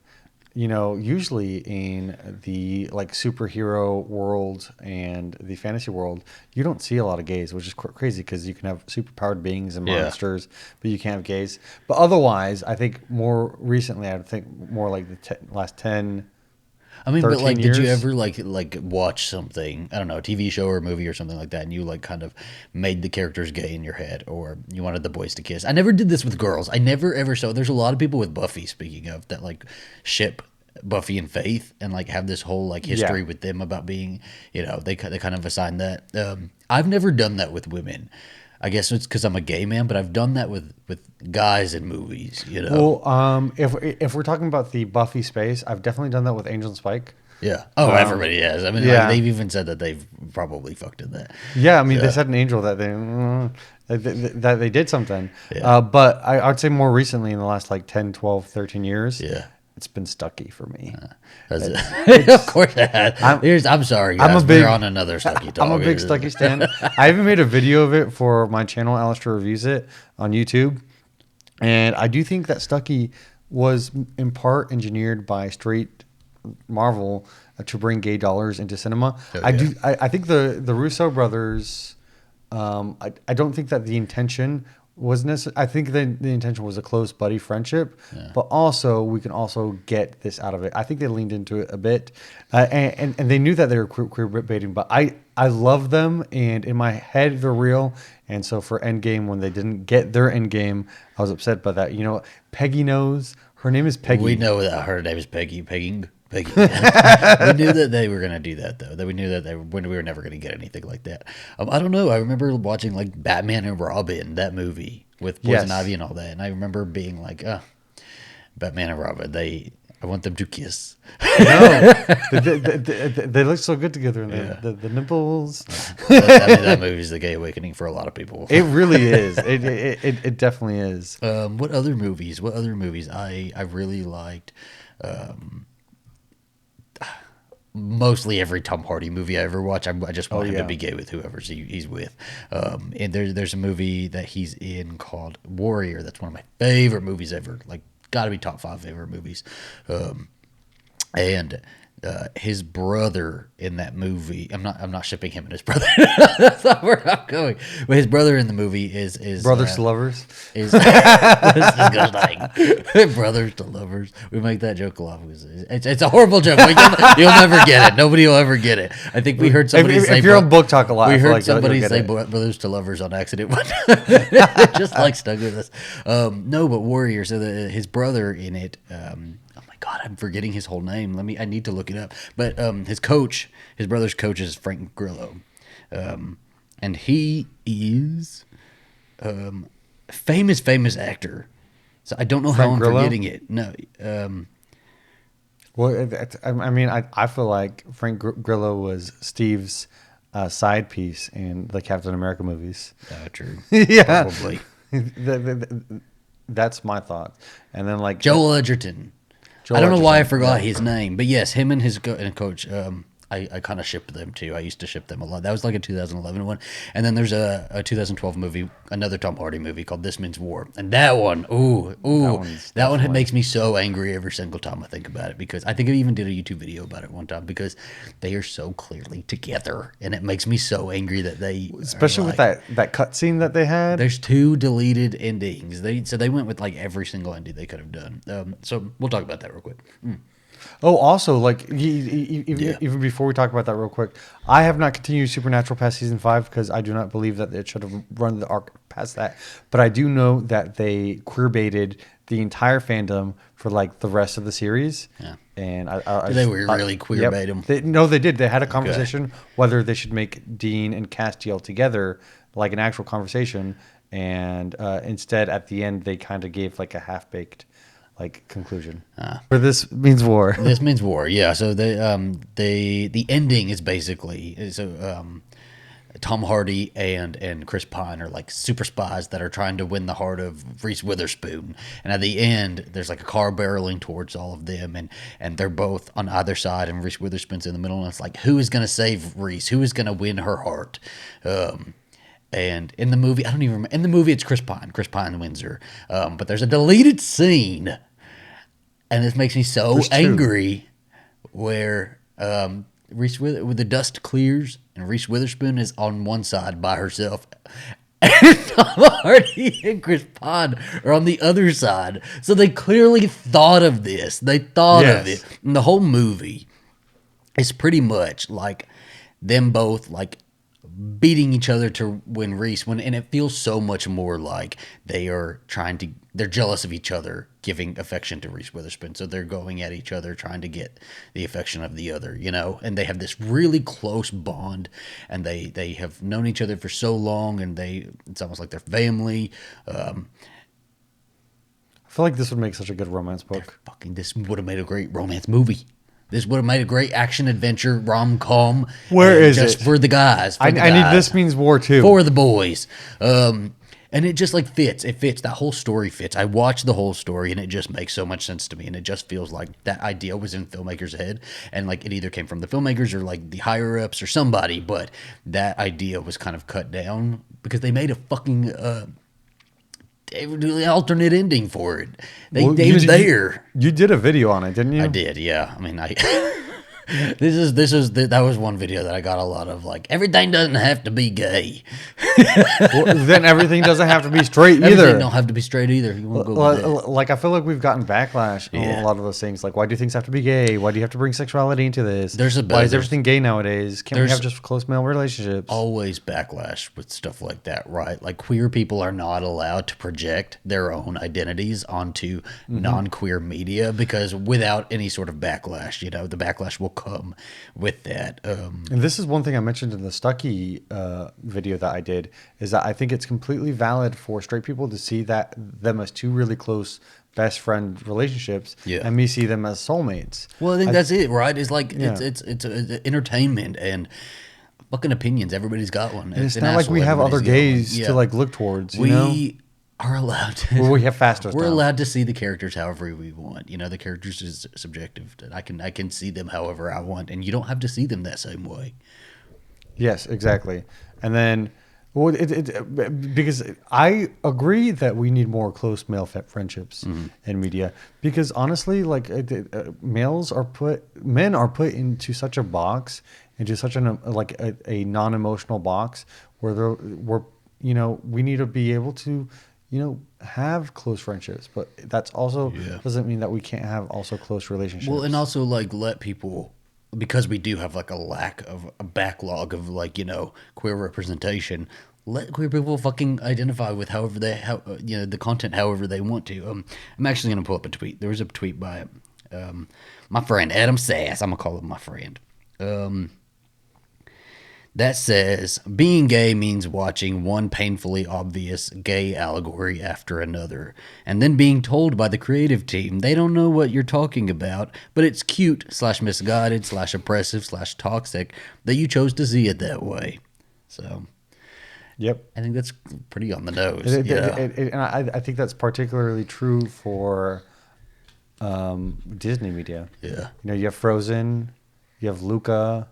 Speaker 1: you know, usually in the like superhero world and the fantasy world, you don't see a lot of gays, which is crazy because you can have superpowered beings and monsters, but you can't have gays. But otherwise, I think more recently, I think more like the last 10.
Speaker 2: I mean, but like, years. Did you ever like watch something, I don't know, a TV show or a movie or something like that, and you like kind of made the characters gay in your head, or you wanted the boys to kiss? I never did this with girls. I never ever saw. There's a lot of people with Buffy, speaking of, that like ship Buffy and Faith and like have this whole like history with them about being, you know, they kind of assign that. I've never done that with women. I guess it's because I'm a gay man, but I've done that with guys in movies, you know.
Speaker 1: Well, if we're talking about the Buffy space, I've definitely done that with Angel and Spike.
Speaker 2: Yeah. Oh, everybody has. I mean, like, they've even said that they've probably fucked in that.
Speaker 1: Yeah, I mean, they said in Angel that they did something. Yeah. But I would say more recently, in the last like 10, 12, 13 years, it's been Stucky for me.
Speaker 2: Of course it has. I'm sorry, guys. We're on another Stucky talk.
Speaker 1: I'm a big Stucky stan. I even made a video of it for my channel, Alistair Reviews It, on YouTube. And I do think that Stucky was in part engineered by straight Marvel to bring gay dollars into cinema. I think the Russo brothers, I don't think that the intention was necessary. I think the intention was a close buddy friendship, but also we can also get this out of it. I think they leaned into it a bit, and they knew that they were queer baiting. But I love them, and in my head they're real. And so for Endgame, when they didn't get their Endgame, I was upset by that. You know, Peggy knows her name is Peggy.
Speaker 2: We know that her name is Peggy. Peggy. We knew that they were going to do that, though. That we knew that we were never going to get anything like that. I don't know. I remember watching like Batman and Robin, that movie with Poison Ivy and all that, and I remember being like, Batman and Robin, I want them to kiss.
Speaker 1: No, they look so good together. And the nipples.
Speaker 2: I mean, that movie's the gay awakening for a lot of people.
Speaker 1: It really is. It definitely is.
Speaker 2: What other movies? I really liked. Mostly every Tom Hardy movie I ever watch, I just want him to be gay with whoever he's with. And there's a movie that he's in called Warrior. That's one of my favorite movies ever. Like, gotta be top 5 favorite movies. And his brother in that movie, I'm not shipping him and his brother. That's not where I'm going. But his brother in the movie is
Speaker 1: Brothers to Lovers.
Speaker 2: Is disgusting. Brothers to Lovers. We make that joke a lot. It's a horrible joke. You'll never get it. Nobody will ever get it. I think we heard somebody say.
Speaker 1: If you're on Book Talk a lot,
Speaker 2: we heard somebody say Brothers to Lovers on accident. It just like stuck with us. No, but Warrior. So his brother in it. God, I'm forgetting his whole name. I need to look it up. But his brother's coach is Frank Grillo. And he is famous actor. So I don't know how I'm forgetting it. No.
Speaker 1: Well, I mean, I feel like Frank Grillo was Steve's side piece in the Captain America movies.
Speaker 2: True.
Speaker 1: Yeah.
Speaker 2: Probably.
Speaker 1: That's my thought. And then like...
Speaker 2: Joel Edgerton. I don't know why I forgot his name, but yes, him and his coach. I kind of shipped them too. I used to ship them a lot. That was like a 2011 one. And then there's a 2012 movie, another Tom Hardy movie called This Means War. And that one, that one makes me so angry every single time I think about it, because I think I even did a YouTube video about it one time, because they are so clearly together, and it makes me so angry that they,
Speaker 1: especially with that cut scene that they had.
Speaker 2: There's 2 deleted endings. So they went with like every single ending they could have done. So we'll talk about that real quick.
Speaker 1: Oh, also, like, even before we talk about that real quick, I have not continued Supernatural past season 5 because I do not believe that it should have run the arc past that. But I do know that they queer baited the entire fandom for like the rest of the series.
Speaker 2: Yeah.
Speaker 1: And
Speaker 2: they were really queer bait them.
Speaker 1: They did. They had a conversation whether they should make Dean and Castiel together, like an actual conversation. And instead, at the end, they kind of gave like a half-baked conclusion. For This Means War.
Speaker 2: This Means War, yeah. So the ending is basically Tom Hardy and Chris Pine are like super spies that are trying to win the heart of Reese Witherspoon. And at the end, there's like a car barreling towards all of them, and they're both on either side, and Reese Witherspoon's in the middle, and it's like, who is going to save Reese? Who is going to win her heart? And in the movie, I don't even remember. In the movie, it's Chris Pine. Chris Pine wins her. But there's a deleted scene, and this makes me so angry, where Reese with the dust clears, and Reese Witherspoon is on one side by herself, and Tom Hardy and Chris Pine are on the other side. So they clearly thought of this. They thought of it. And the whole movie is pretty much like them both like beating each other to win Reese, and it feels so much more like they're jealous of each other, giving affection to Reese Witherspoon. So they're going at each other, trying to get the affection of the other, and they have this really close bond, and they have known each other for so long, and it's almost like they're family.
Speaker 1: I feel like this would make such a good romance book.
Speaker 2: This would have made a great romance movie. This would have made a great action-adventure rom-com.
Speaker 1: Where is
Speaker 2: just
Speaker 1: it?
Speaker 2: For the guys.
Speaker 1: I need This Means War, too.
Speaker 2: For the boys. And it just, like, fits. It fits. That whole story fits. I watched the whole story, and it just makes so much sense to me. And it just feels like that idea was in filmmakers' head. And, like, it either came from the filmmakers or, like, the higher-ups or somebody. But that idea was kind of cut down because they made a fucking... alternate ending for it. They was there.
Speaker 1: You did a video on it, didn't you?
Speaker 2: I did, yeah. I mean, that was one video that I got a lot of, like, everything doesn't have to be gay.
Speaker 1: Well, then everything doesn't have to be straight either.
Speaker 2: Everything don't have to be straight either. You won't go with that.
Speaker 1: Like, I feel like we've gotten backlash on a lot of those things. Like, why do things have to be gay? Why do you have to bring sexuality into this? Why is everything gay nowadays? Can't we have just close male relationships?
Speaker 2: Always backlash with stuff like that, right? Like, queer people are not allowed to project their own identities onto non-queer media, because without any sort of backlash, the backlash will come with that.
Speaker 1: And this is one thing I mentioned in the Stucky video that I did, is that I think it's completely valid for straight people to see them as two really close best friend relationships, and me see them as soulmates.
Speaker 2: Well, I think that's it, right? It's like it's entertainment and fucking opinions. Everybody's got one.
Speaker 1: And it's not like we have other gays to like look towards.
Speaker 2: We are allowed to.
Speaker 1: Well, we have fasters.
Speaker 2: We're allowed to see the characters however we want. The characters is subjective. I can see them however I want, and you don't have to see them that same way.
Speaker 1: Yes, exactly. And then, well, because I agree that we need more close male friendships in media. Because honestly, like men are put into such a box, into such a non-emotional box where we need to be able to have close friendships, but that's also doesn't mean that we can't have also close relationships.
Speaker 2: Well, and also like let people, because we do have like a backlog of queer representation, let queer people fucking identify with the content however they want to. I'm actually going to pull up a tweet. There was a tweet by my friend Adam Sass. I'm going to call him my friend. That says, being gay means watching one painfully obvious gay allegory after another, and then being told by the creative team they don't know what you're talking about, but it's cute / misguided / oppressive / toxic that you chose to see it that way. So,
Speaker 1: yep,
Speaker 2: I think that's pretty on the nose.
Speaker 1: And I think that's particularly true for Disney media.
Speaker 2: Yeah.
Speaker 1: You have Frozen, you have Luca,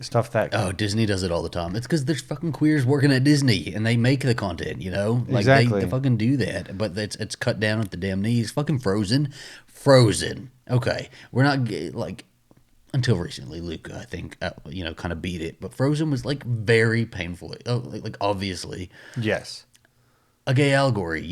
Speaker 1: stuff that.
Speaker 2: Oh, Disney does it all the time. It's because there's fucking queers working at Disney and they make the content, Like
Speaker 1: Exactly.
Speaker 2: they fucking do that, but it's cut down at the damn knees. Fucking Frozen. Okay, we're not like until recently. Luca, I think, kind of beat it, but Frozen was like very painful. Like obviously,
Speaker 1: Yes.
Speaker 2: a gay allegory,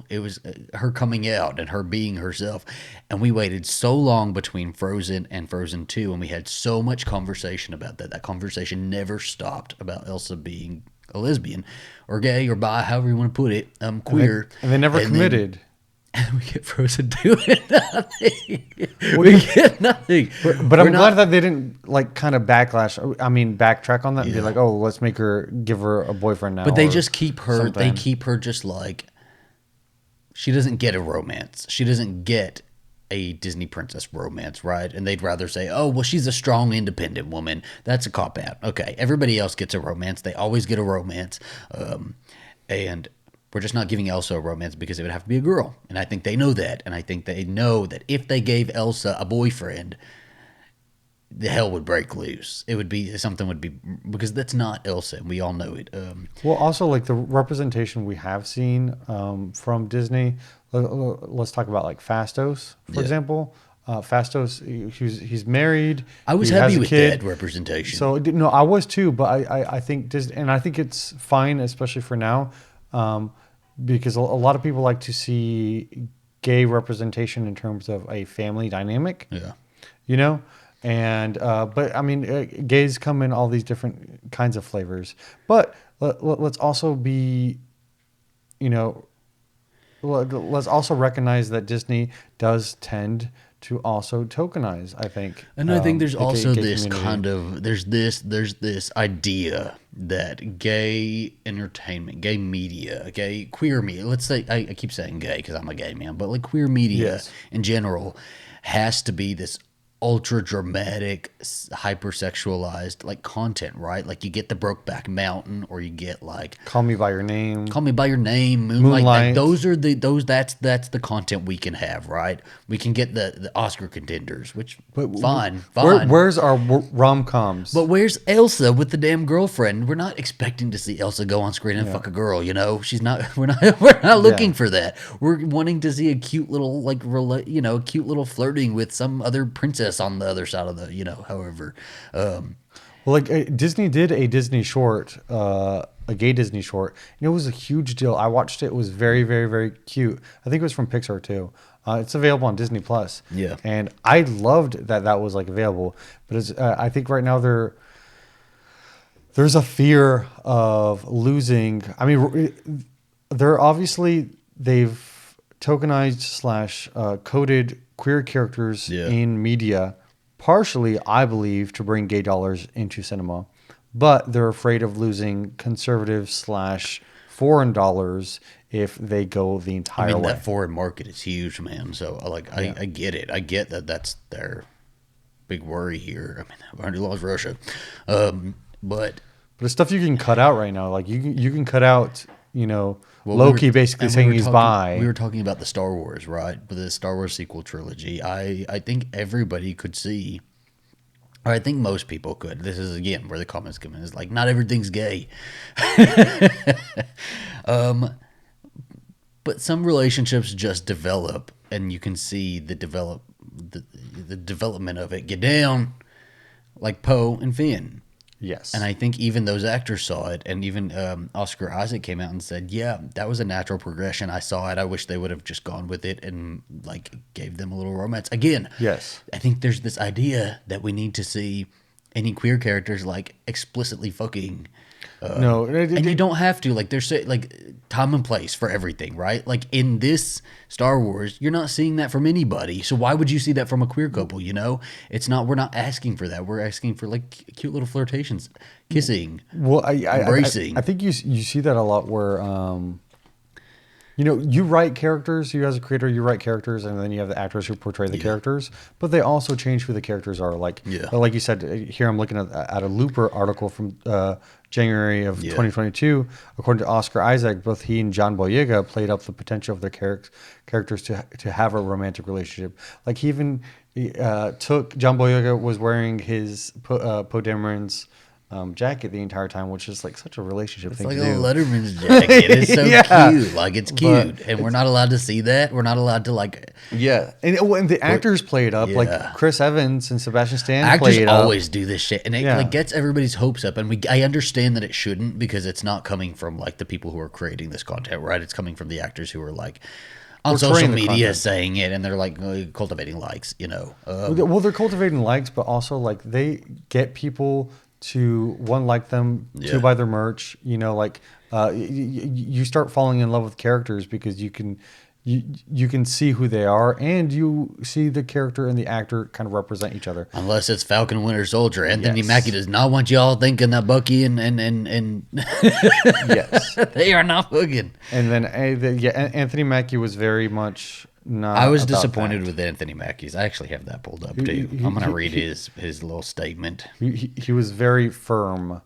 Speaker 2: It was her coming out and her being herself. And we waited so long between Frozen and Frozen 2, and we had so much conversation about that. That conversation never stopped about Elsa being a lesbian or gay or bi, however you want to put it, queer.
Speaker 1: And they never committed.
Speaker 2: And we get Frozen 2 and nothing. We get nothing.
Speaker 1: But I'm glad that they didn't kind of backtrack on that and be like, oh, let's give her a boyfriend now.
Speaker 2: But they just keep her.
Speaker 1: Something.
Speaker 2: They keep her just like she doesn't get a romance. She doesn't get a Disney princess romance, right? And they'd rather say, oh, well, she's a strong, independent woman. That's a cop out. Okay, everybody else gets a romance. They always get a romance, and we're just not giving Elsa a romance because it would have to be a girl. And I think they know that. And I think they know that if they gave Elsa a boyfriend, the hell would break loose. It would be because that's not Elsa. And we all know it.
Speaker 1: Well, also the representation we have seen from Disney. Let's talk about Fastos, for example. Fastos, he's married.
Speaker 2: I was happy with that representation.
Speaker 1: So no, I was too. But I think Disney, and I think it's fine, especially for now. Because a lot of people like to see gay representation in terms of a family dynamic.
Speaker 2: Yeah.
Speaker 1: And but gays come in all these different kinds of flavors. But let's also be, let's also recognize that Disney does tend to also tokenize, I think.
Speaker 2: And I think there's also this community. There's this idea that gay entertainment, gay media, gay queer media, let's say, I keep saying gay because I'm a gay man, but queer media in general has to be this ultra dramatic, hypersexualized content, right? You get the Brokeback Mountain, or you get
Speaker 1: Call Me by Your Name,
Speaker 2: Moonlight. Those are that's the content we can have, right? We can get the Oscar contenders, which fine.
Speaker 1: Where's our rom-coms?
Speaker 2: But where's Elsa with the damn girlfriend? We're not expecting to see Elsa go on screen and fuck a girl, She's not. We're not looking for that. We're wanting to see a cute little cute little flirting with some other princess on the other side of the, however.
Speaker 1: Disney did a Disney short, a gay Disney short. And it was a huge deal. I watched it. It was very, very, very cute. I think it was from Pixar too. It's available on Disney Plus.
Speaker 2: Yeah.
Speaker 1: And I loved that was available. But it's, I think right now there's a fear of losing. They're obviously they've tokenized / coded queer characters in media, partially, I believe, to bring gay dollars into cinema, but they're afraid of losing conservative / foreign dollars if they go the entire way.
Speaker 2: That foreign market is huge, man. So I get it. I get that that's their big worry here. I've already lost Russia, but
Speaker 1: it's stuff you can cut out right now. You can cut out. Loki basically saying he's bi.
Speaker 2: We were talking about the Star Wars, right? But the Star Wars sequel trilogy. I think everybody could see, or I think most people could. This is, again, where the comments come in. It's not everything's gay. But some relationships just develop, and you can see the development of it get down, like Poe and Finn.
Speaker 1: Yes.
Speaker 2: And I think even those actors saw it, and even Oscar Isaac came out and said, yeah, that was a natural progression. I saw it. I wish they would have just gone with it and gave them a little romance. Again,
Speaker 1: yes.
Speaker 2: I think there's this idea that we need to see any queer characters explicitly fucking.
Speaker 1: No.
Speaker 2: And you don't have to. There's time and place for everything, right? In this Star Wars, you're not seeing that from anybody. So why would you see that from a queer couple, It's not, we're not asking for that. We're asking for cute little flirtations, kissing, embracing.
Speaker 1: I think you see that a lot where, you write characters, you as a creator, you write characters, and then you have the actors who portray the characters, but they also change who the characters are. Like you said, here I'm looking at a Looper article from January of 2022. According to Oscar Isaac, both he and John Boyega played up the potential of their characters to have a romantic relationship. Like he even took John Boyega was wearing his Poe Dameron's jacket the entire time, which is like such a relationship thing
Speaker 2: like
Speaker 1: to do.
Speaker 2: It's like a Letterman's jacket. It's so cute. Like it's cute, and we're not allowed to see that. We're not allowed to like.
Speaker 1: Yeah, and the actors play it up. Like Chris Evans and Sebastian Stan
Speaker 2: actors
Speaker 1: play it up.
Speaker 2: always do this shit, and it like gets everybody's hopes up. And I understand that it shouldn't, because it's not coming from like the people who are creating this content, right? It's coming from the actors who are like on social media saying it, and they're like cultivating likes, you know.
Speaker 1: Well, they're cultivating likes, but also like they get people to one, like them, two, buy their merch. You know, like you start falling in love with characters because you can see who they are, and you see the character and the actor kind of represent each other.
Speaker 2: Unless it's Falcon Winter Soldier. Anthony Mackie does not want y'all thinking that Bucky and
Speaker 1: yes,
Speaker 2: they are not hooking.
Speaker 1: And then Anthony Mackie was very much not.
Speaker 2: I was disappointed with Anthony Mackie's. I actually have that pulled up too. I'm gonna read his little statement.
Speaker 1: He was very firm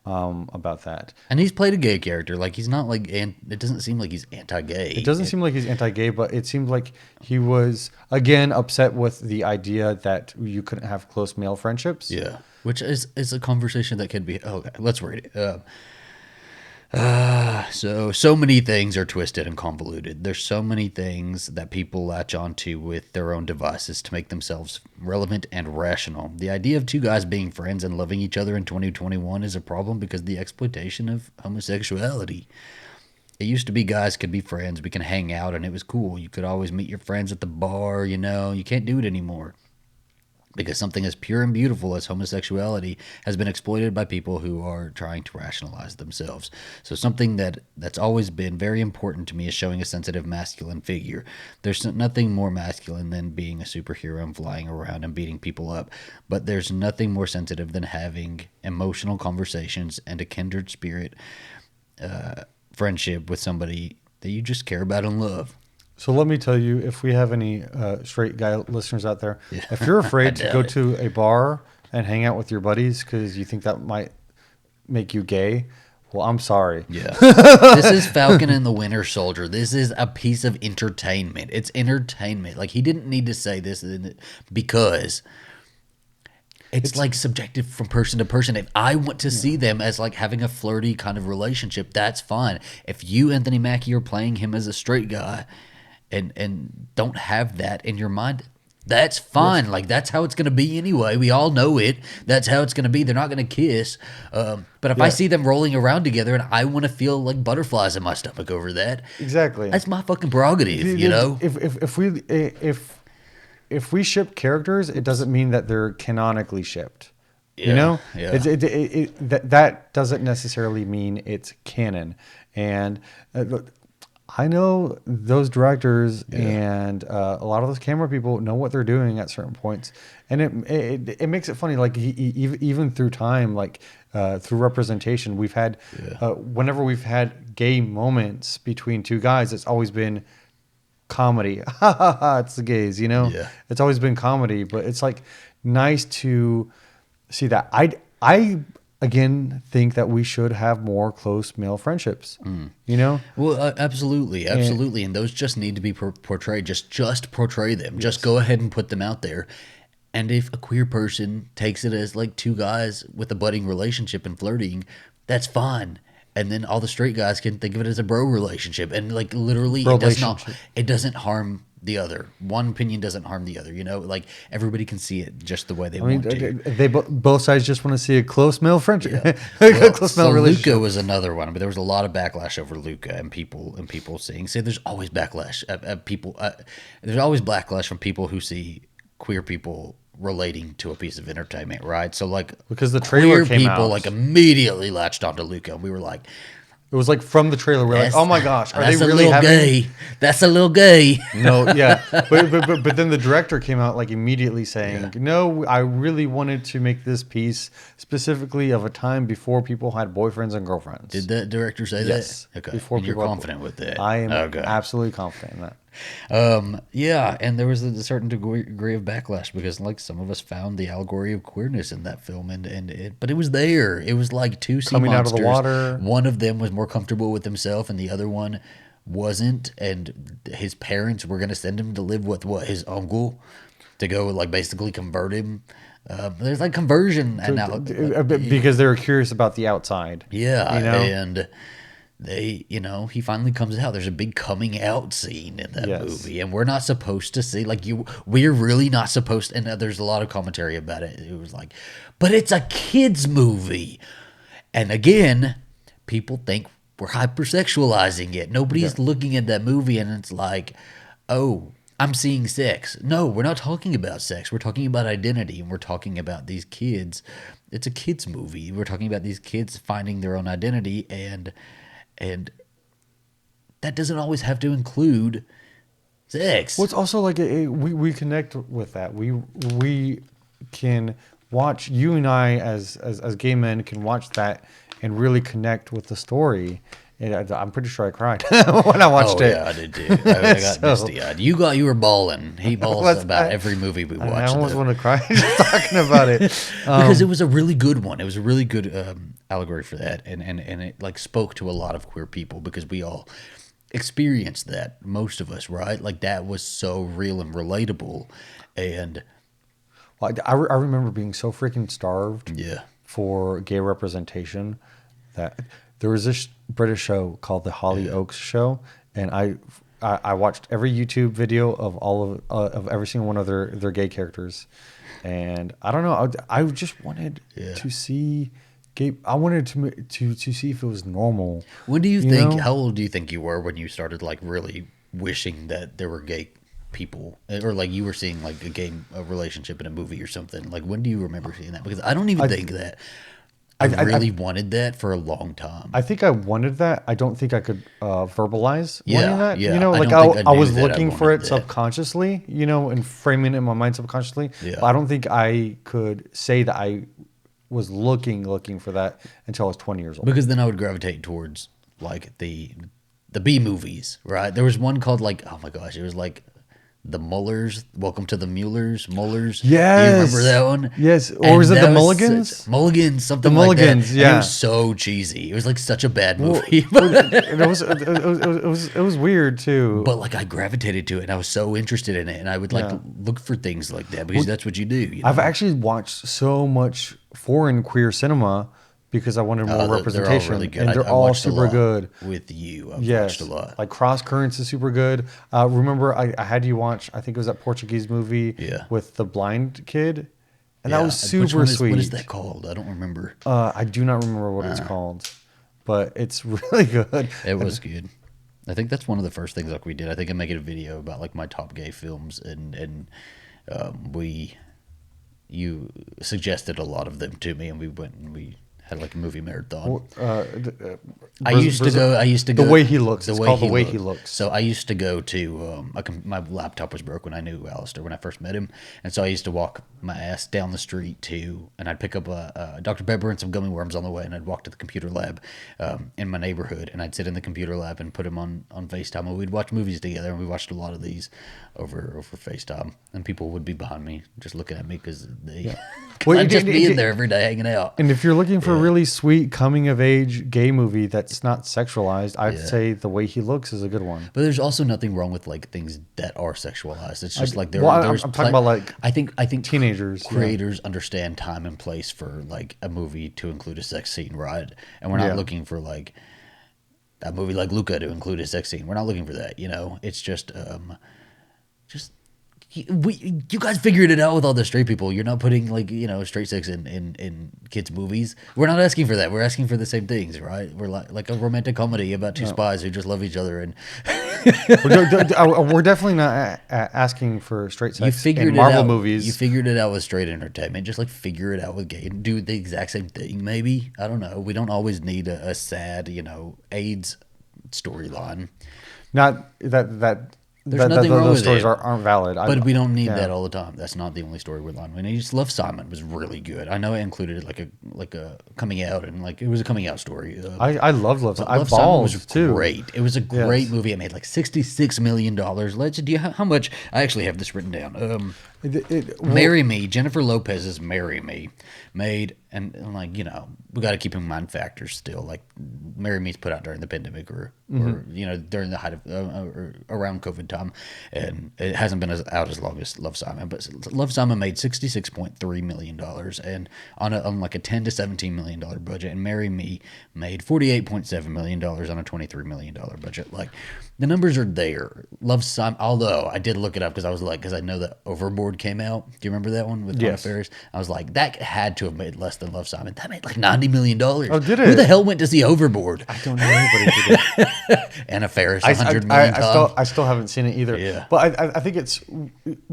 Speaker 1: about that,
Speaker 2: and he's played a gay character. Like he's not like, it doesn't seem like he's anti-gay.
Speaker 1: It doesn't seem like he's anti-gay, but it seemed like he was again upset with the idea that you couldn't have close male friendships.
Speaker 2: Yeah, which is a conversation that can be. Okay, let's read it. So many things are twisted and convoluted. There's so many things that people latch onto with their own devices to make themselves relevant and rational. The idea of two guys being friends and loving each other in 2021 is a problem because of the exploitation of homosexuality. It used to be guys could be friends, we can hang out, and it was cool. You could always meet your friends at the bar, you know. You can't do it anymore, because something as pure and beautiful as homosexuality has been exploited by people who are trying to rationalize themselves. So something that's always been very important to me is showing a sensitive masculine figure. There's nothing more masculine than being a superhero and flying around and beating people up, but there's nothing more sensitive than having emotional conversations and a kindred spirit friendship with somebody that you just care about and love.
Speaker 1: So let me tell you, if we have any straight guy listeners out there, if you're afraid to go to a bar and hang out with your buddies because you think that might make you gay, well, I'm sorry.
Speaker 2: Yeah. This is Falcon and the Winter Soldier. This is a piece of entertainment. It's entertainment. Like, he didn't need to say this because it's like subjective from person to person. If I want to see them as like having a flirty kind of relationship, that's fine. If you, Anthony Mackie, are playing him as a straight guy and don't have that in your mind, that's fine. Yes. Like, that's how it's going to be anyway. We all know it. That's how it's going to be. They're not going to kiss. But if I see them rolling around together and I want to feel like butterflies in my stomach over that,
Speaker 1: exactly,
Speaker 2: that's my fucking prerogative. You know,
Speaker 1: if we ship characters, it doesn't mean that they're canonically shipped. You know, that doesn't necessarily mean it's canon. And I know those directors and a lot of those camera people know what they're doing at certain points, and it makes it funny. Like even through time, like through representation, we've had whenever we've had gay moments between two guys, it's always been comedy. Ha ha ha! It's the gays, you know. Yeah. It's always been comedy, but it's like nice to see that. I again think that we should have more close male friendships. You know.
Speaker 2: Well, absolutely, and those just need to be portrayed. Just portray them. Yes. Just go ahead and put them out there. And if a queer person takes it as like two guys with a budding relationship and flirting, that's fine. And then all the straight guys can think of it as a bro relationship. And like literally it doesn't harm the other. One opinion doesn't harm the other, you know? Like everybody can see it just the way they want to.
Speaker 1: They both sides just want to see a close male friendship.
Speaker 2: Yeah. Well, close male relationship. Luca was another one, but there was a lot of backlash over Luca and people seeing. See, there's always backlash. There's always backlash from people who see queer people relating to a piece of entertainment, right? So like,
Speaker 1: because the trailer came
Speaker 2: out, like immediately latched onto Luca, and we were like,
Speaker 1: it was like from the trailer, we're like, oh my gosh, are they really
Speaker 2: gay? That's a little gay.
Speaker 1: No, yeah, but then the director came out like immediately saying, no, I really wanted to make this piece specifically of a time before people had boyfriends and girlfriends.
Speaker 2: Did that director say that?
Speaker 1: Yes.
Speaker 2: Okay. Before you're confident with that.
Speaker 1: I am absolutely confident in that.
Speaker 2: Yeah, and there was a certain degree of backlash because like some of us found the allegory of queerness in that film, but it was there. It was like two sea
Speaker 1: Coming out of the
Speaker 2: monsters.
Speaker 1: water.
Speaker 2: One of them was more comfortable with himself, and the other one wasn't. And his parents were going to send him to live with his uncle to go like basically convert him. There's like conversion and now,
Speaker 1: Because they were curious about the outside.
Speaker 2: yeah,
Speaker 1: You know?
Speaker 2: and he finally comes out. There's a big coming out scene in that
Speaker 1: Yes.
Speaker 2: movie, and we're not supposed to see we're really not supposed. And there's a lot of commentary about it. It was like, but it's a kids movie, and again, people think we're hypersexualizing it. Nobody's looking at that movie, and it's like, oh, I'm seeing sex. No, we're not talking about sex. We're talking about identity, and we're talking about these kids. It's a kids movie. We're talking about these kids finding their own identity, and that doesn't always have to include sex.
Speaker 1: Well, it's also like we connect with that. We can watch, you and I as gay men can watch that and really connect with the story. And I'm pretty sure I cried when I watched it.
Speaker 2: Yeah, I did too. I got misty eyed. You were bawling. He balls about every movie we watch.
Speaker 1: I almost want to cry just talking about it
Speaker 2: because it was a really good one. It was a really good allegory for that, and it like spoke to a lot of queer people because we all experienced that. Most of us, right? Like that was so real and relatable, and
Speaker 1: Well, I remember being so freaking starved
Speaker 2: yeah.
Speaker 1: for gay representation that there was this British show called the Holly Oaks Show, and I watched every YouTube video of all of every single one of their gay characters, and I don't know, I just wanted to see gay. I wanted to see if it was normal.
Speaker 2: When do you think? Know? How old do you think you were when you started like really wishing that there were gay people, or like you were seeing like a gay relationship in a movie or something? Like when do you remember seeing that? Because I don't even think that. I really wanted that for a long time.
Speaker 1: I think I wanted that. I don't think I could verbalize wanting that.
Speaker 2: Yeah.
Speaker 1: You know, like I was looking for it subconsciously, you know, and framing it in my mind subconsciously.
Speaker 2: Yeah.
Speaker 1: But I don't think I could say that I was looking for that until I was 20 years old.
Speaker 2: Because then I would gravitate towards like the B movies, right? There was one called like, oh my gosh, it was like the Mullers, Welcome to the Mullers.
Speaker 1: Yes.
Speaker 2: Do you remember that one?
Speaker 1: Yes. Or was it the Mulligans?
Speaker 2: Mulligans, something like that. Yeah. And it was so cheesy. It was like such a bad movie.
Speaker 1: It was weird too.
Speaker 2: But like I gravitated to it and I was so interested in it, and I would like look for things like that because that's what you do. You know?
Speaker 1: I've actually watched so much foreign queer cinema because I wanted more representation.
Speaker 2: They're all really good.
Speaker 1: And they're all super good.
Speaker 2: With you, I've
Speaker 1: yes,
Speaker 2: watched a lot.
Speaker 1: Like Cross Currents is super good. Remember, I had you watch, I think it was that Portuguese movie with the blind kid. And that was super sweet.
Speaker 2: What is that called? I don't remember.
Speaker 1: I do not remember what it's called. But it's really good.
Speaker 2: It was good. I think that's one of the first things like we did. I think I'm making a video about like my top gay films, and you suggested a lot of them to me, and we went and we had like a movie marathon. I used to go.
Speaker 1: The Way He Looks. It's called The Way He Looks.
Speaker 2: So I used to go to. My laptop was broke when I knew Alistair when I first met him, and so I used to walk my ass down the street and I'd pick up a Dr. Pepper and some gummy worms on the way, and I'd walk to the computer lab in my neighborhood, and I'd sit in the computer lab and put him on FaceTime, and we'd watch movies together, and we watched a lot of these over FaceTime, and people would be behind me just looking at me because they. I'd just be in there every day hanging out.
Speaker 1: And if you're looking for a really sweet coming of age gay movie that's not sexualized, I'd say The Way He Looks is a good one.
Speaker 2: But there's also nothing wrong with like things that are sexualized. It's just like
Speaker 1: I'm talking about like
Speaker 2: I think
Speaker 1: teenagers.
Speaker 2: Creators understand time and place for like a movie to include a sex scene, right? And we're not looking for like a movie like Luca to include a sex scene. We're not looking for that, you know. It's just you guys figured it out with all the straight people. You're not putting like, you know, straight sex in kids' movies. We're not asking for that. We're asking for the same things, right? We're like a romantic comedy about two spies who just love each other. And
Speaker 1: we're definitely not asking for straight sex in Marvel movies.
Speaker 2: You figured it out with straight entertainment. Just like figure it out with gay and do the exact same thing. Maybe, I don't know. We don't always need a sad, you know, AIDS storyline.
Speaker 1: Not that
Speaker 2: There's nothing wrong
Speaker 1: those
Speaker 2: with
Speaker 1: stories
Speaker 2: it.
Speaker 1: aren't valid.
Speaker 2: But we don't need that all the time. That's not the only story we're on. I mean, I just Love Simon was really good. I know it included like a coming out and like it was a coming out story.
Speaker 1: I love Love Simon.
Speaker 2: Love Simon was
Speaker 1: too.
Speaker 2: great. It was a great movie. It made like $66 million. Let's do you how much? I actually have this written down. Marry Me, Jennifer Lopez's Marry Me, made, and like, you know, we got to keep in mind factors still. Like, Marry Me's put out during the pandemic or you know, during the height of, around COVID time, and it hasn't been out as long as Love Simon. But Love Simon made $66.3 million and on like a $10 to $17 million budget, and Marry Me made $48.7 million on a $23 million budget. Like, the numbers are there. Love Simon, although I did look it up because I know that Overboard came out. Do you remember that one with Anna Faris? I was like, that had to have made less than Love Simon. That made like $90 million. Oh,
Speaker 1: did it?
Speaker 2: Who the hell went to see Overboard?
Speaker 1: I don't know anybody who did.
Speaker 2: Anna Faris, 100 million.
Speaker 1: I still haven't seen it either.
Speaker 2: Yeah.
Speaker 1: But I think it's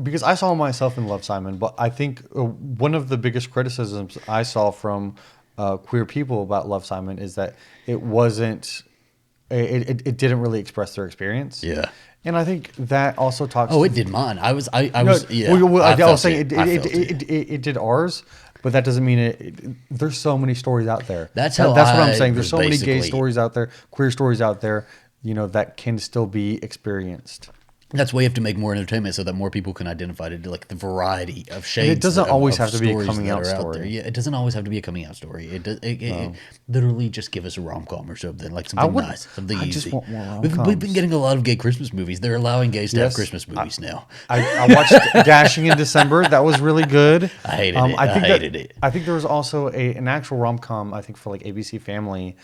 Speaker 1: because I saw myself in Love Simon, but I think one of the biggest criticisms I saw from queer people about Love Simon is that it wasn't, it didn't really express their experience.
Speaker 2: Yeah.
Speaker 1: And I think that also talks.
Speaker 2: Oh, it did mine. I was saying
Speaker 1: it did ours, but that doesn't mean it. There's so many stories out there.
Speaker 2: That's
Speaker 1: what I'm saying. There's so many gay stories out there, queer stories out there, you know, that can still be experienced.
Speaker 2: That's why you have to make more entertainment so that more people can identify to like the variety of shades.
Speaker 1: And it doesn't always have to be a coming out story.
Speaker 2: Yeah, it doesn't always have to be a coming out story. It literally just give us a rom-com or something, like something nice, something easy. I just want more rom-coms. We've been getting a lot of gay Christmas movies. They're allowing gays to have Christmas movies now.
Speaker 1: I watched Dashing in December. That was really good.
Speaker 2: I hated it. I hated it.
Speaker 1: I think there was also an actual rom-com, I think for like ABC Family,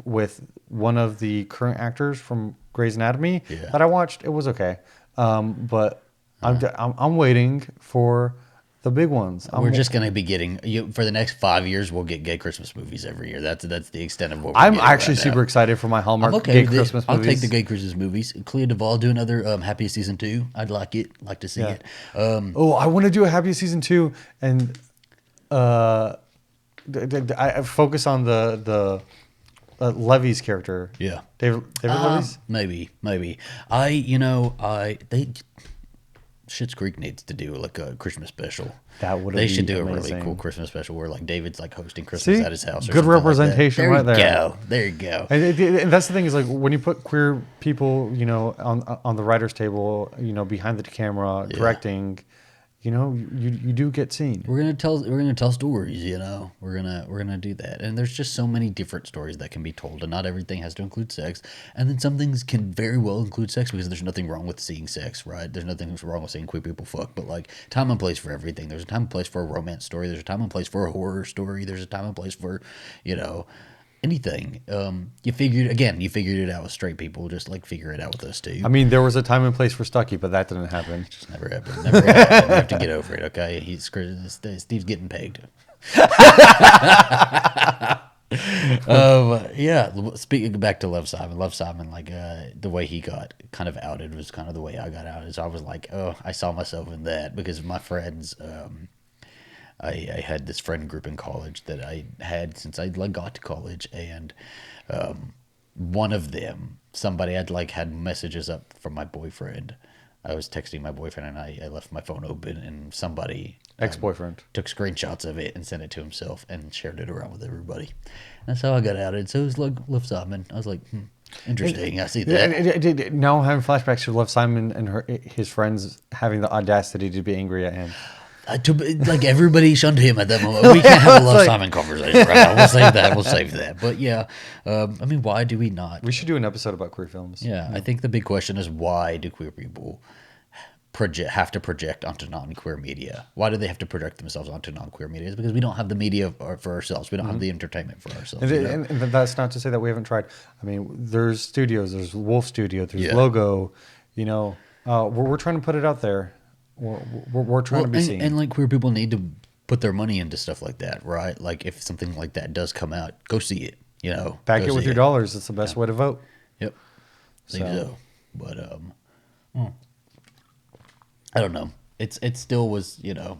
Speaker 1: with one of the current actors from Grey's Anatomy that I watched. It was okay. But I'm waiting for the big ones.
Speaker 2: We're just going to be getting for the next 5 years. We'll get gay Christmas movies every year. That's the extent of what
Speaker 1: I'm actually super excited for my Hallmark gay Christmas movies.
Speaker 2: I'll take the gay Christmas movies. Clea Duvall do another Happy Season 2. I'd like to see it.
Speaker 1: I want to do a Happy Season 2 and I focus on the Levy's character.
Speaker 2: Yeah.
Speaker 1: David Levy's?
Speaker 2: Maybe. Schitt's Creek needs to do like a Christmas special. They should do amazing. A really cool Christmas special where like David's like hosting Christmas at his house.
Speaker 1: Good representation right there.
Speaker 2: There you go.
Speaker 1: And that's the thing is like when you put queer people, you know, on the writer's table, you know, behind the camera, directing, you know, you do get seen.
Speaker 2: We're gonna tell stories, you know. We're gonna do that. And there's just so many different stories that can be told, and not everything has to include sex. And then some things can very well include sex because there's nothing wrong with seeing sex, right? There's nothing wrong with seeing queer people fuck, but like time and place for everything. There's a time and place for a romance story, there's a time and place for a horror story, there's a time and place for, you know, anything. You figured it out with straight people. Just like figure it out with us too.
Speaker 1: I mean, there was a time and place for Stucky, but that didn't happen.
Speaker 2: Just never happened. Never happened. You have to get over it. Okay, Steve's getting pegged. Speaking back to Love Simon, like the way he got kind of outed was kind of the way I got outed. So I was like, oh, I saw myself in that because my friends. I had this friend group in college that I had since I got to college, and one of them, somebody had messages up from my boyfriend. I was texting my boyfriend, and I left my phone open, and somebody
Speaker 1: ex-boyfriend
Speaker 2: took screenshots of it and sent it to himself and shared it around with everybody. That's how I got outed. So it was like Love Simon. I was like, interesting. I see that.
Speaker 1: Now I'm having flashbacks to Love Simon and his friends having the audacity to be angry at him.
Speaker 2: Like everybody shunned him at that moment. We can't have a Love Simon conversation right now. We'll save that. But yeah, I mean, why do we not?
Speaker 1: We should do an episode about queer films.
Speaker 2: Yeah, I think the big question is why do queer people have to project onto non-queer media? Why do they have to project themselves onto non-queer media? It's because we don't have the media for ourselves. We don't have the entertainment for ourselves.
Speaker 1: And that's not to say that we haven't tried. I mean, there's studios. There's Wolf Studio. There's Logo. You know, we're trying to put it out there. We're trying to be seen.
Speaker 2: And like queer people need to put their money into stuff like that, right? Like if something like that does come out, go see it. You know,
Speaker 1: back it with your dollars. It's the best way to vote.
Speaker 2: Yep, I think so. But I don't know. It still was, you know,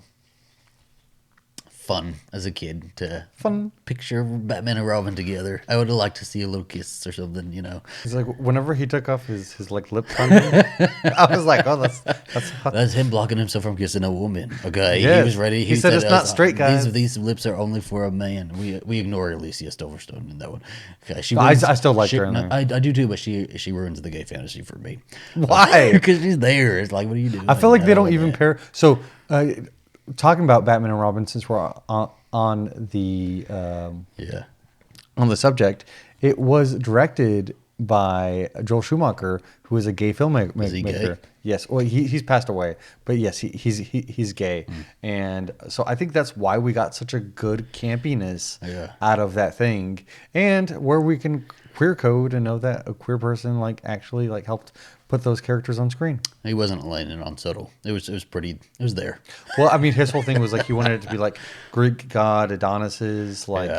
Speaker 2: fun as a kid to
Speaker 1: Fun.
Speaker 2: picture Batman and Robin together. I would have liked to see a little kiss or something,
Speaker 1: He's like, whenever he took off his like lip tongue, I was like, oh, that's hot.
Speaker 2: That's him blocking himself from kissing a woman. Okay,
Speaker 1: Yes.
Speaker 2: he was ready.
Speaker 1: He said it's not straight, guys.
Speaker 2: These lips are only for a man. We ignore Alicia Silverstone in that one. Okay,
Speaker 1: I still like her in there.
Speaker 2: I do too, but she ruins the gay fantasy for me.
Speaker 1: Why?
Speaker 2: Because she's there. It's like, what are you doing?
Speaker 1: I feel like they don't even pair. So, talking about Batman and Robin, since we're on the on the subject, it was directed by Joel Schumacher, who is a gay filmmaker.
Speaker 2: Is he gay?
Speaker 1: Yes. Well, he's passed away, but yes, he's gay, and so I think that's why we got such a good campiness out of that thing, and where we can queer code and know that a queer person like actually like helped put those characters on screen.
Speaker 2: He wasn't laying it on subtle. It was pretty. It was there.
Speaker 1: Well, I mean, his whole thing was like he wanted it to be like Greek god Adonis's like.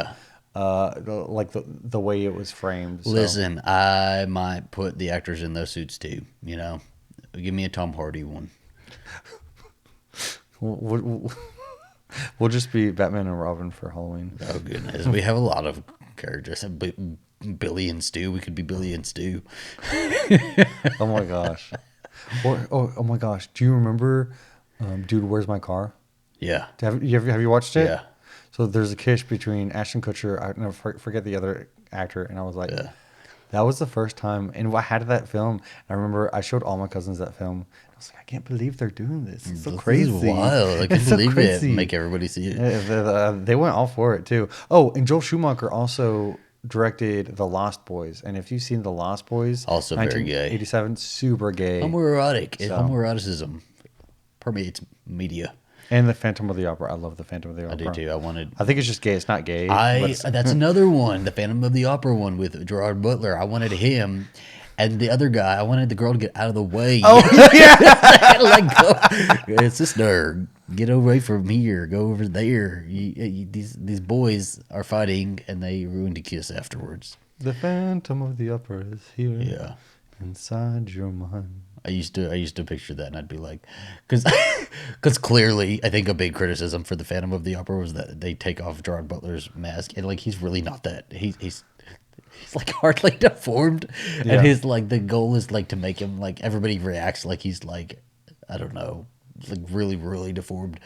Speaker 1: Like the way it was framed. So.
Speaker 2: Listen, I might put the actors in those suits too. Give me a Tom Hardy one.
Speaker 1: We'll just be Batman and Robin for Halloween.
Speaker 2: Oh goodness, we have a lot of characters. Billy and Stu. We could be Billy and Stu.
Speaker 1: Oh my gosh. Oh my gosh. Do you remember, Dude, Where's My Car?
Speaker 2: Yeah.
Speaker 1: Have you watched it?
Speaker 2: Yeah.
Speaker 1: So there's a kiss between Ashton Kutcher, I never forget the other actor, and I was like, that was the first time. And I had that film. I remember I showed all my cousins that film. I was like, I can't believe they're doing this. It's so crazy.
Speaker 2: This is wild. I can't believe it. Make everybody see it.
Speaker 1: They went all for it too. Oh, and Joel Schumacher also directed The Lost Boys. And if you've seen The Lost Boys,
Speaker 2: also very gay.
Speaker 1: 1987, super gay.
Speaker 2: Homoerotic. Homoeroticism permeates media.
Speaker 1: And the Phantom of the Opera. I love the Phantom of the Opera.
Speaker 2: I do too.
Speaker 1: I think it's just gay. It's not gay.
Speaker 2: That's another one. The Phantom of the Opera one with Gerard Butler. I wanted him, and the other guy. I wanted the girl to get out of the way.
Speaker 1: Oh yeah.
Speaker 2: Go, sister, get away from here. Go over there. These boys are fighting, and they ruined a kiss afterwards.
Speaker 1: The Phantom of the Opera is here.
Speaker 2: Yeah.
Speaker 1: Inside your mind.
Speaker 2: I used to picture that, and I'd be like, because clearly, I think a big criticism for the Phantom of the Opera was that they take off Gerard Butler's mask, and like he's really not that. He's like hardly deformed, and his like the goal is like to make him like everybody reacts like he's like, I don't know, like really really deformed.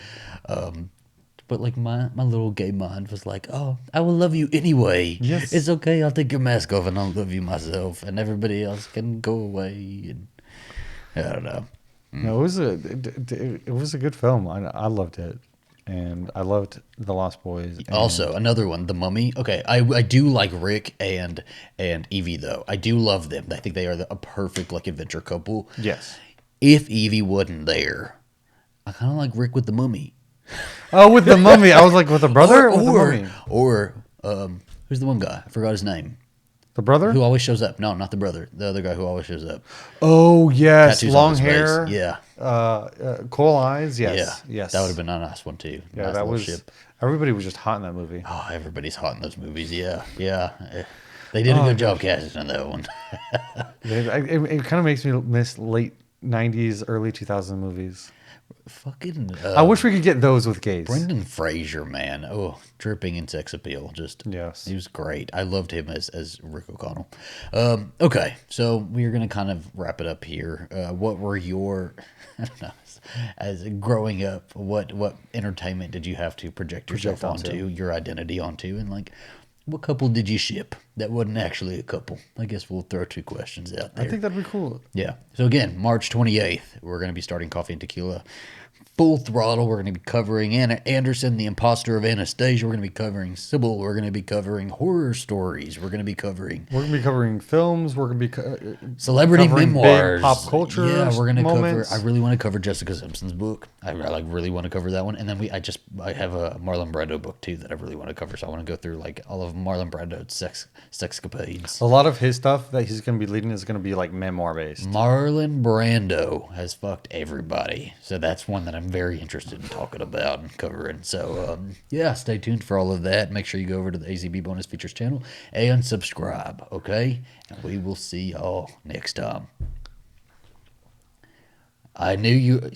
Speaker 2: But like my little gay mind was like, oh, I will love you anyway.
Speaker 1: Yes,
Speaker 2: it's okay. I'll take your mask off and I'll love you myself, and everybody else can go away. And I don't know.
Speaker 1: No, it was a good film. I loved it, and I loved The Lost Boys.
Speaker 2: Also, another one, The Mummy. Okay, I do like Rick and Evie though. I do love them. I think they are a perfect like adventure couple.
Speaker 1: Yes.
Speaker 2: If Evie wasn't there, I kind of like Rick with the Mummy.
Speaker 1: Oh, with the Mummy, I was like, with the brother or with the Mummy?
Speaker 2: Or who's the one guy? I forgot his name.
Speaker 1: The brother?
Speaker 2: Who always shows up. No, not the brother. The other guy who always shows up.
Speaker 1: Oh, yes.
Speaker 2: Tattoos
Speaker 1: Long hair.
Speaker 2: Face. Yeah.
Speaker 1: Coal eyes. Yes.
Speaker 2: Yeah.
Speaker 1: Yes.
Speaker 2: That would have been a nice one, too.
Speaker 1: Yeah,
Speaker 2: nice
Speaker 1: that was.
Speaker 2: ship.
Speaker 1: Everybody was just hot in that movie.
Speaker 2: Oh, everybody's hot in those movies. Yeah. Yeah. They did a good job casting in that one.
Speaker 1: It kind of makes me miss late 90s, early 2000 movies.
Speaker 2: Fucking.
Speaker 1: I wish we could get those with gays.
Speaker 2: Brendan Fraser, man. Oh, dripping in sex appeal. Just.
Speaker 1: Yes.
Speaker 2: He was great. I loved him as Rick O'Connell. Okay, so we're going to kind of wrap it up here. What were your. I don't know. As growing up, what entertainment did you have to project yourself onto, your identity onto, and like, what couple did you ship that wasn't actually a couple? I guess we'll throw two questions out there.
Speaker 1: I think that'd be cool.
Speaker 2: Yeah. So again, March 28th, we're going to be starting Coffee and Tequila full throttle. We're going to be covering Anna Anderson, the imposter of Anastasia. We're going to be covering Sybil. We're going to be covering horror stories. We're going to be covering
Speaker 1: films. We're going to be
Speaker 2: celebrity memoirs,
Speaker 1: big pop culture.
Speaker 2: Yeah, we're going to cover. I really want to cover Jessica Simpson's book. I like really want to cover that one. And then I have a Marlon Brando book too that I really want to cover. So I want to go through like all of Marlon Brando's sexcapades.
Speaker 1: A lot of his stuff that he's going to be leading is going to be like memoir based.
Speaker 2: Marlon Brando has fucked everybody, so that's one that I'm very interested in talking about and covering. So yeah, stay tuned for all of that. Make sure you go over to the AZB Bonus Features channel and subscribe, okay? And we will see y'all next time. I knew you.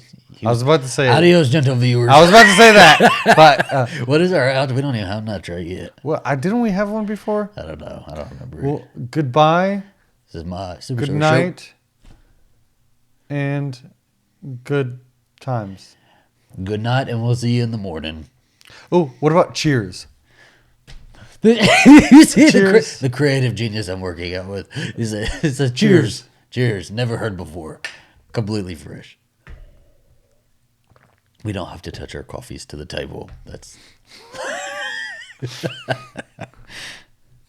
Speaker 1: I was about to say
Speaker 2: Adios, gentle viewers.
Speaker 1: I was about to say that, but
Speaker 2: what is our outro? We don't even have an outro yet.
Speaker 1: Well, didn't we have one before?
Speaker 2: I don't know. I don't remember.
Speaker 1: Well, goodbye.
Speaker 2: This is my super
Speaker 1: good night. Show. And good times.
Speaker 2: Good night, and we'll see you in the morning.
Speaker 1: Oh, what about cheers?
Speaker 2: You see the creative genius I'm working out with. It's a cheers. Cheers. Never heard before. Completely fresh. We don't have to touch our coffees to the table. That's